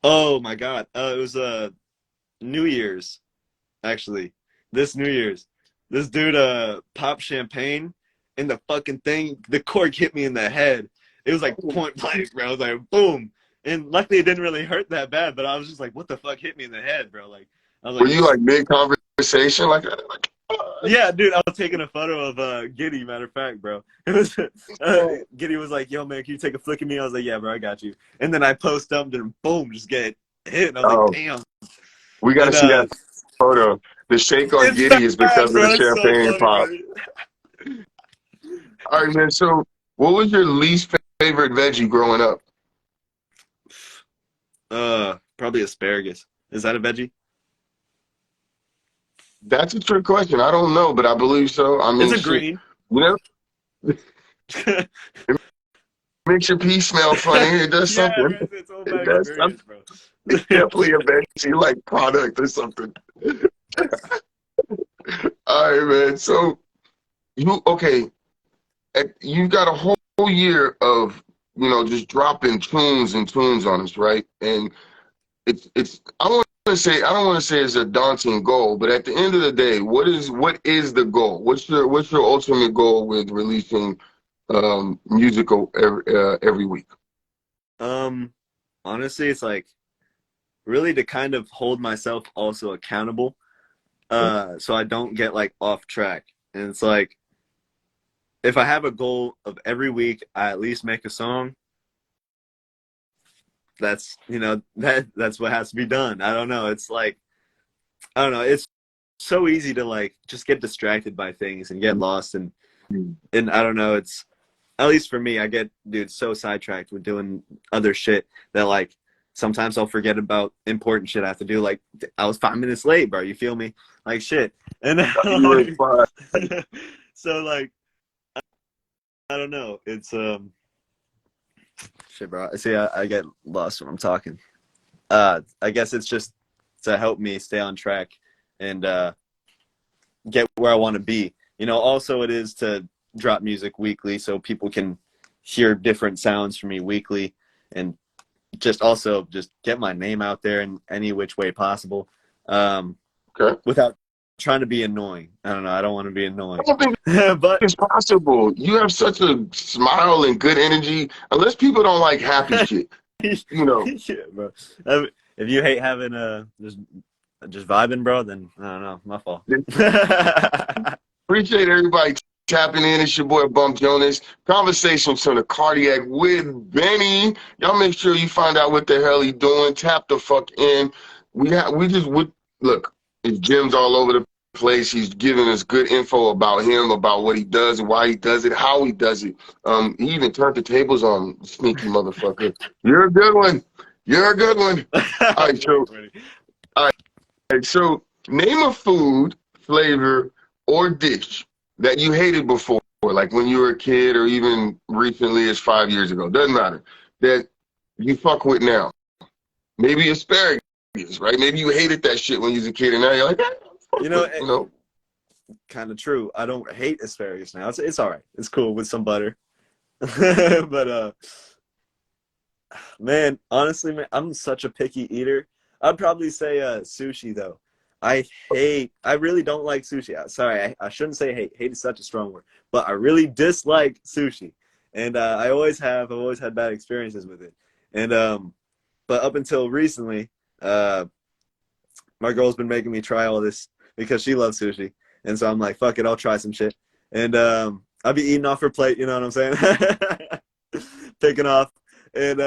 Oh my God. It was New Year's actually. This New Year's, this dude popped champagne and the fucking thing, the cork hit me in the head. It was like point blank, bro. I was like boom. And luckily it didn't really hurt that bad, but I was just like, what the fuck hit me in the head, bro? Like I was Were like you like mid conversation yeah, dude, I was taking a photo of Giddy, matter of fact, bro. It was Giddy was like, yo man, can you take a flick of me? I was like, yeah, bro, I got you. And then I post up and boom, just get hit. And I was like, Oh, damn. we got to And see that photo. The shake on it's Giddy is bad, because of the bro. It's so champagne funny, pop. bro. All right, man. So, what was your least favorite veggie growing up? Probably asparagus. Is that a veggie? That's a trick question. I don't know, but I believe so. I It's mean, a shit. green. You know, it makes your pee smell funny. It does Yeah, something. bro, it's all It about does something. experience, bro. It's definitely a veggie like product or something. All right, man. So, you okay? You got a whole year of just dropping tunes and tunes on us, right? And it's I don't want to say it's a daunting goal, but at the end of the day, what is the goal? What's your ultimate goal with releasing musical every week? um, honestly, it's like really to kind of hold myself also accountable, so I don't get like off track. And it's like if I have a goal of every week, I at least make a song. That's that's what has to be done. I don't know. It's like I don't know. It's so easy to like just get distracted by things and get lost and I don't know. It's at least for me, I get dude so sidetracked with doing other shit that like sometimes I'll forget about important shit I have to do. Like I was 5 minutes late, bro. You feel me? Like shit. And You were like, fine. so like I don't know. It's shit, bro. See, I get lost when I'm talking. I guess it's just to help me stay on track and get where I want to be. You know, also it is to drop music weekly so people can hear different sounds from me weekly, and just also just get my name out there in any which way possible, Okay. without trying to be annoying. I don't know. I don't want to be annoying, I don't think but it's possible. You have such a smile and good energy. Unless people don't like happy shit, you know. yeah, bro. If you hate having just vibing, bro, then I don't know. My fault. Appreciate everybody tapping in. It's your boy Bump Jonas. Conversations on the Cardiac with Benny. Y'all make sure you find out what the hell he doing. Tap the fuck in. Look. His gems all over the place. He's giving us good info about him, about what he does and why he does it, how he does it. He even turned the tables on, sneaky motherfucker. You're a good one. You're a good one. All right, so name a food, flavor, or dish that you hated before, like when you were a kid or even recently as 5 years ago. Doesn't matter. That you fuck with now. Maybe asparagus, right? Maybe you hated that shit when you was a kid and now you're like, you know, you know? kind of true. I don't hate asparagus now. It's all right. It's cool with some butter. But man, honestly, man, I'm such a picky eater. I'd probably say sushi though. I really don't like sushi. Sorry, I shouldn't say hate. Hate is such a strong word, but I really dislike sushi, and I've always had bad experiences with it. And but up until recently, my girl's been making me try all this because she loves sushi, and so I'm like, fuck it, I'll try some shit. And I'll be eating off her plate, you know what I'm saying? Picking off, and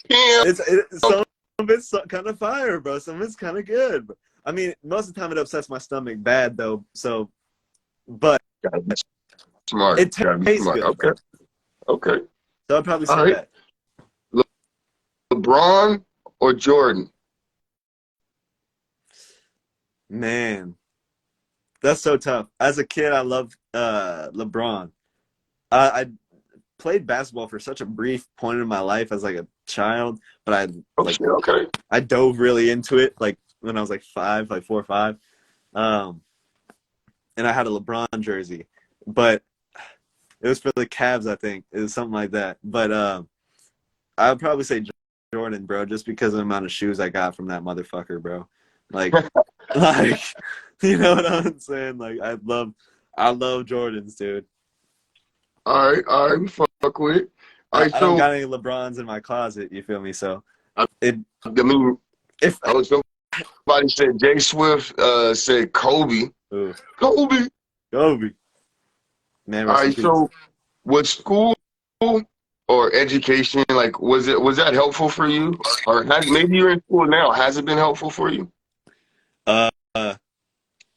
it's some of it's kind of fire, bro. Some of it's kind of good. I mean, most of the time it upsets my stomach bad though. So, but Gotta be smart. it Gotta be tastes smart. good. Okay. Okay. So I'd probably say All right. that. LeBron or Jordan? Man, that's so tough. As a kid, I loved LeBron. I played basketball for such a brief point in my life as like a child, but Okay. I dove really into it like when I was like 5, like 4 or 5. And I had a LeBron jersey, but it was for the Cavs, I think. It was something like that. But I would probably say Jordan, bro, just because of the amount of shoes I got from that motherfucker, bro. Like, like, you know what I'm saying? Like, I love Jordans, dude. All right. We fuck with it. All right. I don't So, got any LeBrons in my closet. You feel me? So, I it mean, if somebody said Jay Swift said Kobe. ooh, Kobe. Kobe, man, All rest in right. peace. So, was school or education like was that helpful for you, or maybe you're in school now? Has it been helpful for you? Uh,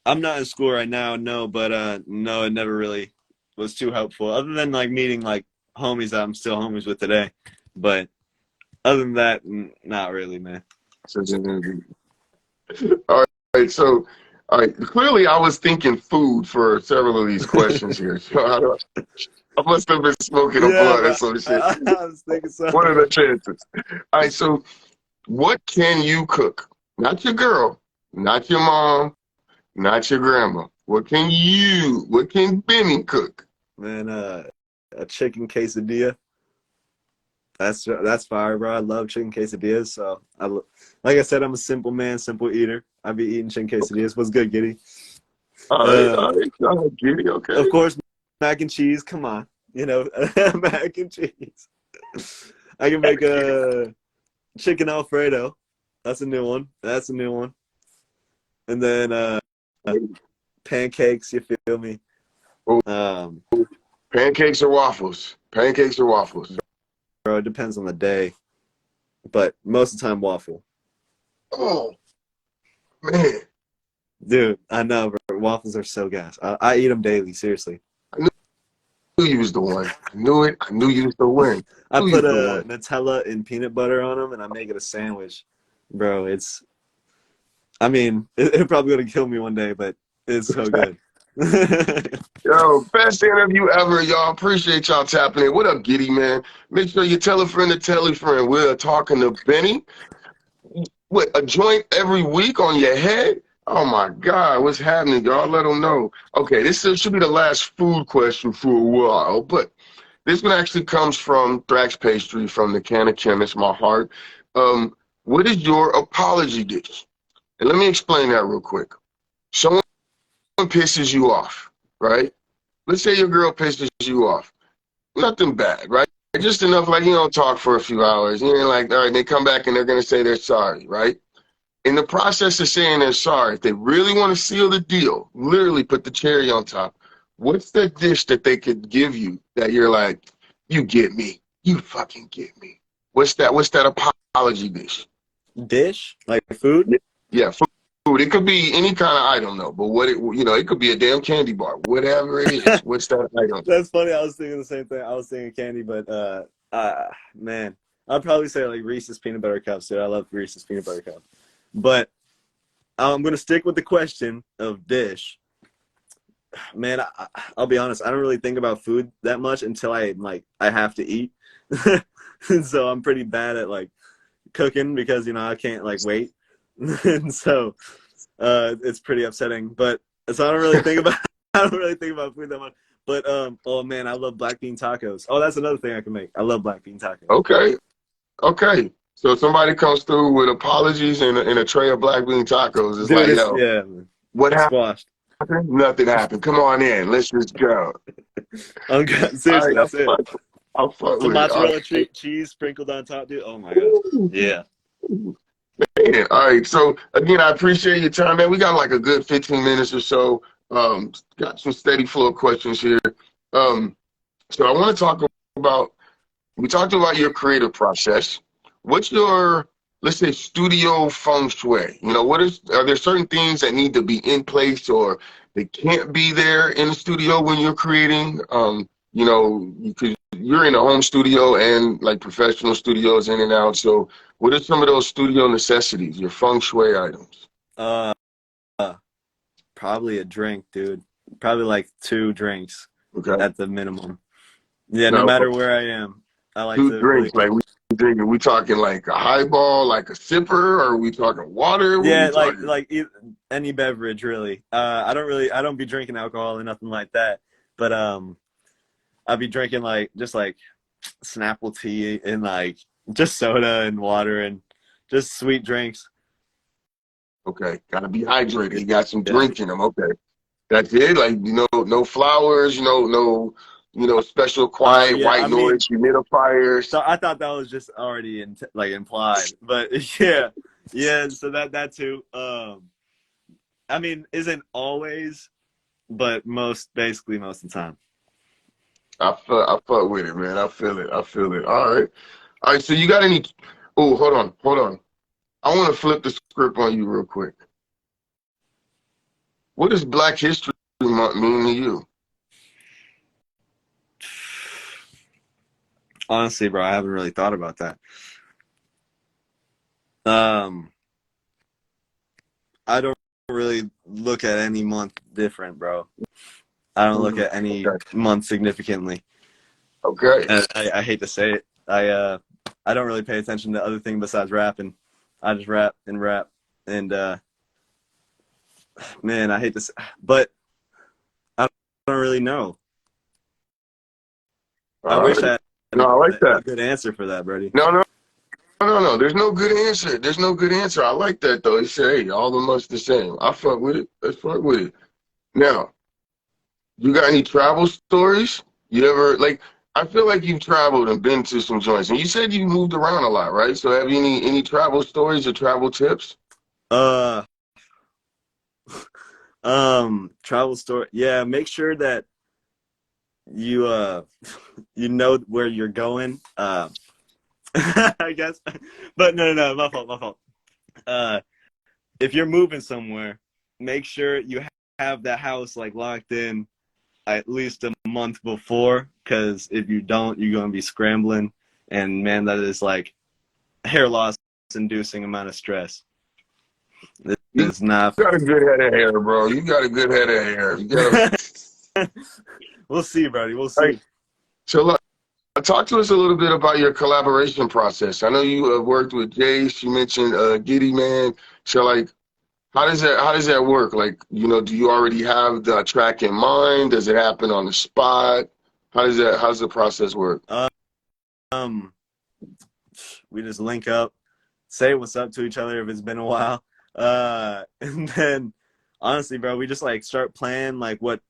I'm not in school right now, no, but no, it never really was too helpful. Other than like meeting like homies that I'm still homies with today, but other than that, not really, man. All right. So, all right. Clearly, I was thinking food for several of these questions here. So I must have been smoking a Yeah, blunt or bro. some shit. I was thinking so. What are the chances? All right. So, what can you cook? Not your girl, not your mom, not your grandma. What can Benny cook? Man, a chicken quesadilla. That's fire, bro. I love chicken quesadillas. So like I said, I'm a simple man, simple eater. I be eating chicken quesadillas. What's good, Giddy? All right. Uh, All right. All right. Giddy. of Okay. course, mac and cheese. Come on, you know, mac and cheese. I can make a chicken Alfredo. That's a new one. And then pancakes. You feel me? Um, Pancakes or waffles? Pancakes or waffles? bro, it depends on the day, but most of the time waffle. Oh man. Dude, I know, bro. Waffles are so gas. I eat them daily, seriously. Knew you was the one. I knew it. I knew you was the one. I Knew you put was the a one. Nutella and peanut butter on them, and I make it a sandwich. Bro, it's probably going to kill me one day, but it's so good. Yo, best interview ever, y'all. Appreciate y'all tapping in. What up, Giddy, man? Make sure you tell a friend to tell a friend. We're talking to Benny. What, a joint every week on your head? Oh my God, what's happening, y'all? Let them know. Okay, this should be the last food question for a while, but this one actually comes from Thrax Pastry from the Can of Chemist, my heart. What is your apology dish? And let me explain that real quick. Someone pisses you off, right? Let's say your girl pisses you off. Nothing bad, right? Just enough, like, you don't talk for a few hours. You ain't like, all right, they come back and they're going to say they're sorry, right? In the process of saying they're sorry, if they really want to seal the deal, literally put the cherry on top, what's the dish that they could give you that you're like, you get me. You fucking get me. What's that? What's that apology dish? Dish? Like food? Yeah, food. It could be any kind of item though, but it could be a damn candy bar, whatever it is. What's that item? That's funny. I was thinking the same thing. I was thinking candy, but man, I'd probably say like Reese's peanut butter cups, dude. I love Reese's peanut butter cups. But I'm gonna stick with the question of dish. Man, I'll be honest. I don't really think about food that much until I have to eat. So I'm pretty bad at like cooking because I can't like wait, and so it's pretty upsetting. But so I don't really think about food that much. But oh man, I love black bean tacos. Oh, that's another thing I can make. I love black bean tacos. Okay. So if somebody comes through with apologies and a tray of black bean tacos, it's Dude, like, yo, yeah, what happened? squashed. Nothing happened. Come on in. Let's just go. Seriously, that's it. I'll fuck Some with it. mozzarella cheese sprinkled on top, dude. Oh my god. Yeah. Man, all right. So again, I appreciate your time, man. We got like a good 15 minutes or so. Got some steady flow of questions here. So I want to talk about, we talked about your creative process. What's your, let's say, studio feng shui? Are there certain things that need to be in place or they can't be there in the studio when you're creating? Because you're in a home studio and like professional studios in and out. So what are some of those studio necessities, your feng shui items? Uh, Probably a drink, dude. Probably like 2 drinks at the minimum. Yeah, no matter where I am, I like 2 to drinks. really. Like we talking like a highball, like a sipper, or are we talking water? What Yeah, we talking? like any beverage really. I don't be drinking alcohol or nothing like that. But I'll be drinking like just like Snapple tea and like just soda and water and just sweet drinks. Okay, gotta be hydrated. You got some drink in them. Okay, that's it. Like no flowers. Special quiet Yeah, white I mean, noise humidifiers. so I thought that was just already implied, but yeah, yeah. So that too. I mean, isn't always, but basically most of the time. I fuck with it, man. I feel it. All right. So you got any? Oh, hold on. I want to flip the script on you real quick. What does Black History Month mean to you? Honestly, bro, I haven't really thought about that. I don't really look at any month different, bro. I don't look at any month significantly. Okay. And I hate to say it. I don't really pay attention to other things besides rapping. I just rap, and man, I hate to say, but I don't really know. I wish I had I like that. a good answer for that, Brody. No. There's no good answer. I like that though. He said, hey, all the months the same. I fuck with it. Let's fuck with it. Now, you got any travel stories? You ever I feel like you've traveled and been to some joints, and you said you moved around a lot, right? So have you any travel stories or travel tips? Travel story. Yeah, make sure that you you know where you're going. I guess, but no, my fault. If you're moving somewhere, make sure you have that house like locked in at least a month before, because if you don't, you're gonna be scrambling, and man, that is like hair loss inducing amount of stress. It's not. You got a good head of hair, bro. You got a good head of hair. We'll see, buddy. We'll see. Right. So look, talk to us a little bit about your collaboration process. I know you worked with Jace. You mentioned Giddy Man. So, like, how does that work? Like, do you already have the track in mind? Does it happen on the spot? How's the process work? Um, we just link up, say what's up to each other if it's been a while, and then honestly, bro, we just like start playing like what.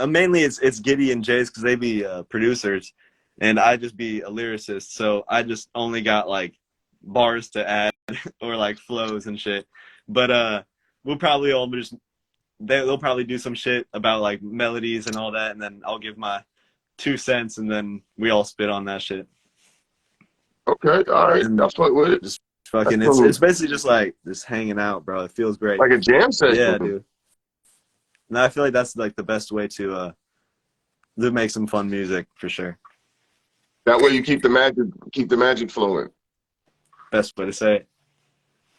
Mainly, it's Giddy and Jace because they be producers, and I just be a lyricist. So I just only got like bars to add or like flows and shit. But we'll probably all just they'll probably do some shit about like melodies and all that, and then I'll give my 2 cents, and then we all spit on that shit. Okay, all right, And that's what with it. just That's fucking, cool. it's basically just like just hanging out, bro. It feels great. Like a jam Yeah, session. dude. And I feel like that's like the best way to make some fun music for sure. That way you keep the magic flowing. Best way to say it.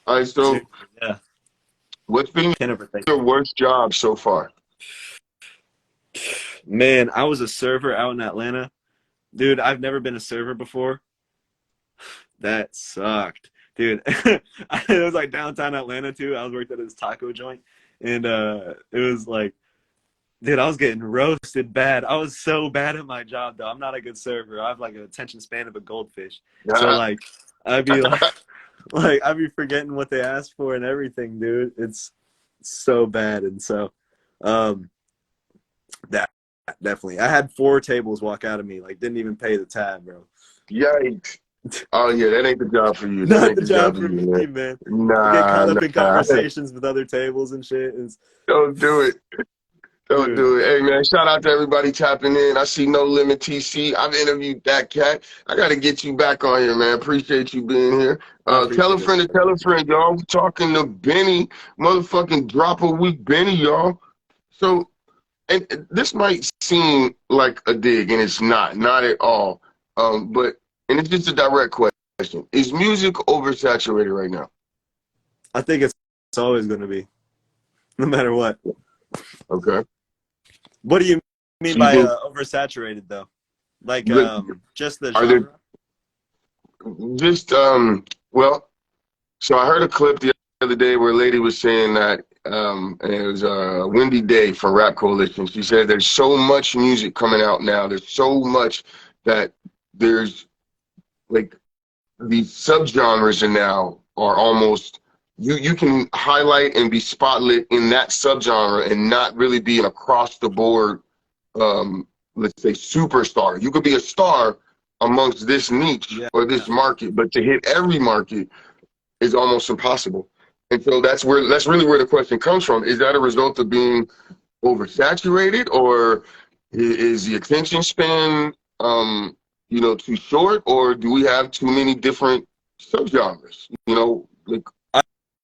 All right, so Yeah. what's been Can't overthink your it. worst job so far? Man, I was a server out in Atlanta. Dude, I've never been a server before. That sucked. Dude, it was like downtown Atlanta too. I was working at this taco joint. And it was like, dude, I was getting roasted bad. I was so bad at my job though. I'm not a good server. I have like an attention span of a goldfish. So like I'd be like I'd be forgetting what they asked for and everything, dude. It's so bad. And so um that definitely. I had 4 tables walk out of me, like didn't even pay the tab, bro. Yikes. Oh yeah, that ain't the job for you. That Not ain't the the job job for for you, me, man. man. I get Nah, caught up in nah. conversations with other tables and shit. It's, Don't do it. Don't dude, do it. Hey man, shout out to everybody tapping in. I see No Limit TC. I've interviewed that cat. I gotta get you back on here, man. Appreciate you being here. I Tell a appreciate it. friend to tell a friend, y'all. We talking to Benny, motherfucking drop a week Benny, y'all. So, and this might seem like a dig, and it's not at all. But and it's just a direct question: is music oversaturated right now? I think it's always going to be, no matter what. Okay. What do you mean So you by think oversaturated, though? Like like, just the are there genre? just well? So I heard a clip the other day where a lady was saying that, and it was a windy day for Rap Coalition. She said there's so much music coming out now. There's so much that there's like these subgenres and now are almost you can highlight and be spotlit in that subgenre and not really be an across the board let's say superstar. You could be a star amongst this niche Yeah. or this market, but to hit every market is almost impossible. And so that's really where the question comes from. Is that a result of being oversaturated, or is the attention span too short, or do we have too many different subgenres? Like I,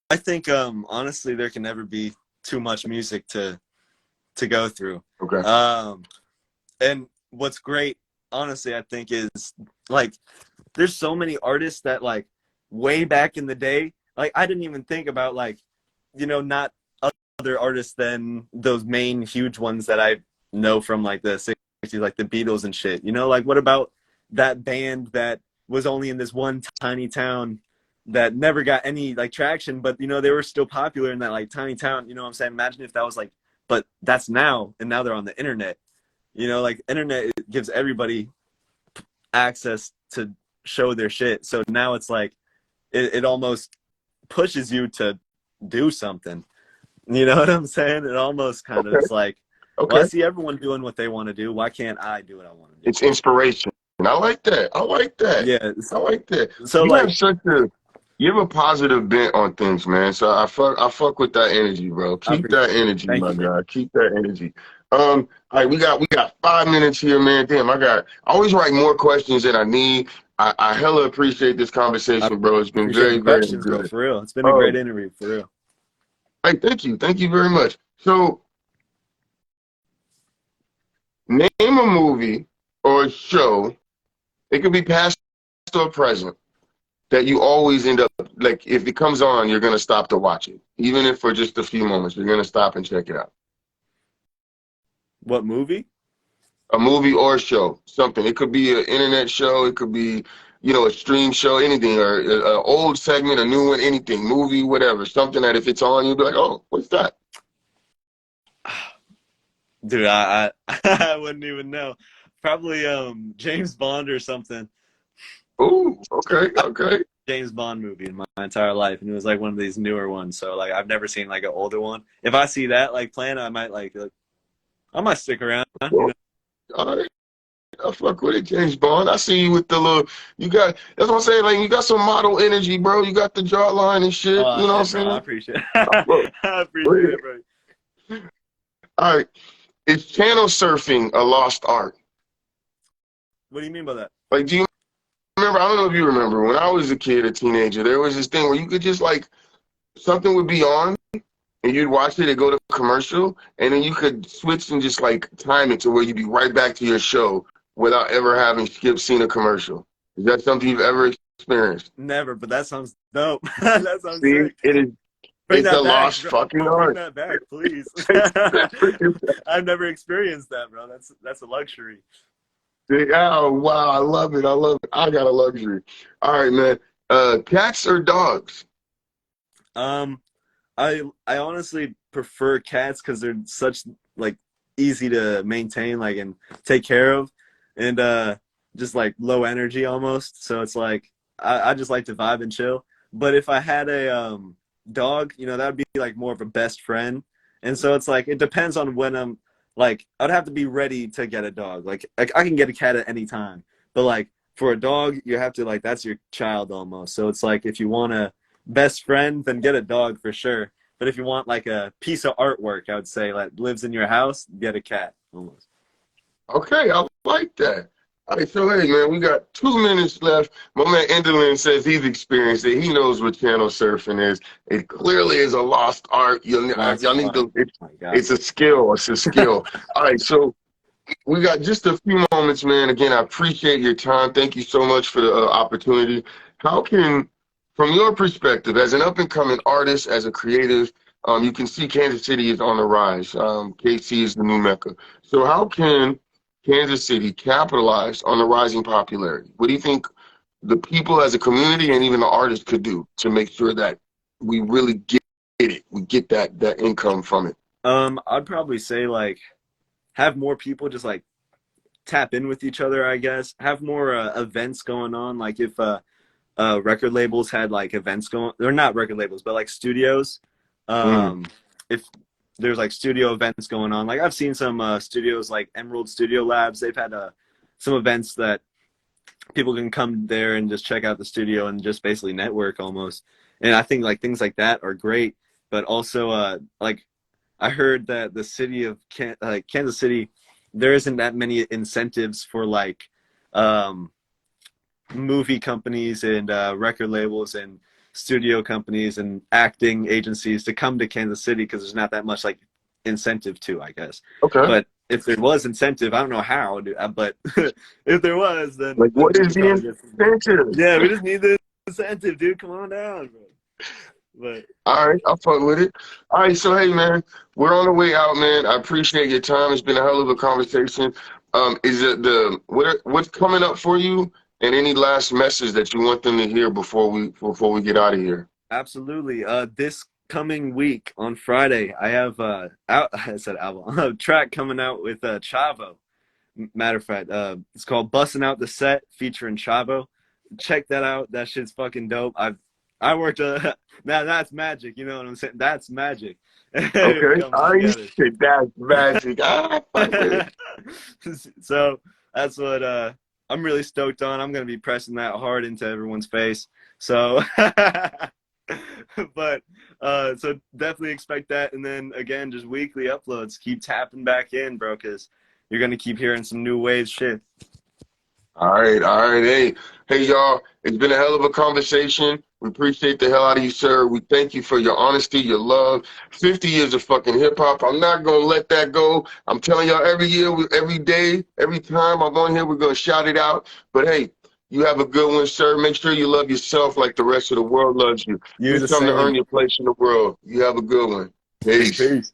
I think honestly there can never be too much music to go through. okay, And what's great, honestly, I think is like there's so many artists that like way back in the day, like I didn't even think about like, not other artists than those main huge ones that I know from like the 60s, like the Beatles and shit. Like what about that band that was only in this one tiny town that never got any like traction, but they were still popular in that like tiny town. You know what I'm saying? Imagine if that was like, but that's now, and now they're on the internet. Like internet gives everybody access to show their shit. So now it's like it almost pushes you to do something. You know what I'm saying? It almost kind of okay, is like, well, I okay. see everyone doing what they want to do. Why can't I do what I want to do? It's inspiration. I like that. I like that. Yeah. I like that. So You have like, such a you have a positive bent on things, man. So I fuck with that energy, bro. I Keep that appreciate it. energy, Thank my you, man. guy. Keep that energy. All right, we got 5 minutes here, man. Damn, I always write more questions than I need. I hella appreciate this I conversation, bro. It's been appreciate very, the very questions, bro. good. For real. It's been a great Um, interview, for real. hey, thank you very much. So, name a movie or a show. It could be past or present that you always end up like if it comes on, you're gonna stop to watch it, even if for just a few moments. You're gonna stop and check it out. What movie? A movie or a show, something. It could be an internet show. It could be, a stream show, anything, or an old segment, a new one, anything, movie, whatever. Something that if it's on, you'll be like, oh, what's that? Dude, I I wouldn't even know. Probably James Bond or something. Ooh, okay, okay. James Bond movie in my entire life, and it was like one of these newer ones. So like I've never seen like an older one. If I see that like playing, I might I might stick around. Well, all right. I fuck with it, James Bond. I see you with the little, that's what I'm saying, like, you got some model energy, bro. You got the jawline and shit, you know what I'm Bro, I saying? appreciate it. Look, I appreciate it, bro. all right. Is channel surfing a lost art? What do you mean by that? Like, do you remember, I don't know if you remember, when I was a kid, a teenager, there was this thing where you could just, like, something would be on, and you'd watch it and go to commercial, and then you could switch and just, like, time it to where you'd be right back to your show without ever having seen a commercial. Is that something you've ever experienced? Never, but that sounds dope. That sounds See, sick. Bring it's a that back, lost bro. fucking Bring art. that back, please. Freaking- I've never experienced that, bro. That's a luxury. oh, wow, I love it. I love it. I got a luxury. All right, man. Cats or dogs? Um, I honestly prefer cats because they're such like easy to maintain, like and take care of, and just like low energy almost. So it's like I just like to vibe and chill. But if I had a dog, that would be like more of a best friend. And so it's like it depends on when I'm like I'd have to be ready to get a dog. Like I can get a cat at any time, but like for a dog, you have to like that's your child almost. So it's like if you want a best friend, then get a dog for sure. But if you want like a piece of artwork, I would say like lives in your house, get a cat almost. Okay, I like that. All right, so hey, man, we got 2 minutes left. My man Enderlin says he's experienced it. He knows what channel surfing is. It clearly is a lost art. Y'all need to, Oh my God. it's a skill. It's a skill. All right, so we got just a few moments, man. Again, I appreciate your time. Thank you so much for the opportunity. How can, from your perspective, as an up-and-coming artist, as a creative, you can see Kansas City is on the rise. KC is the new Mecca. So how can Kansas City capitalize on the rising popularity? What do you think the people as a community and even the artists could do to make sure that we really get it? We get that income from it. I'd probably say like have more people just like tap in with each other, I guess. Have more events going on. Like if record labels had like events going, they're not record labels, but like studios. If there's like studio events going on, like I've seen some studios like Emerald Studio Labs. They've had some events that people can come there and just check out the studio and just basically network almost. And I think like things like that are great. But also like I heard that the city of Kansas City, there isn't that many incentives for like movie companies and record labels and studio companies and acting agencies to come to Kansas City because there's not that much like incentive to, I guess. Okay. But if there was incentive, I don't know how, but if there was, then Like, what then is the incentive? yeah, we just need the incentive, dude. Come on down, bro. But All right, I'll fuck with it. All right, so hey, man, we're on the way out, man. I appreciate your time. It's been a hell of a conversation. Is it what's coming up for you, and any last message that you want them to hear before we get out of here? absolutely. This coming week on Friday, I have I said album a track coming out with Chavo. Matter of fact, it's called "Busting Out the Set" featuring Chavo. Check that out. That shit's fucking dope. I worked now that's magic. You know what I'm saying? That's magic. Okay, I said that's magic. Fuck with it. So that's what I'm really stoked on. I'm gonna be pressing that hard into everyone's face. So, but so definitely expect that. And then again, just weekly uploads. Keep tapping back in, bro, because you're gonna keep hearing some new wave shit. All right. Hey, y'all. It's been a hell of a conversation. We appreciate the hell out of you, sir. We thank you for your honesty, your love. 50 years of fucking hip hop. I'm not gonna let that go. I'm telling y'all every year, every day, every time I'm on here, we're gonna shout it out. But hey, you have a good one, sir. Make sure you love yourself like the rest of the world loves you. You Do the something to same. earn your place in the world. You have a good one. Peace. Peace.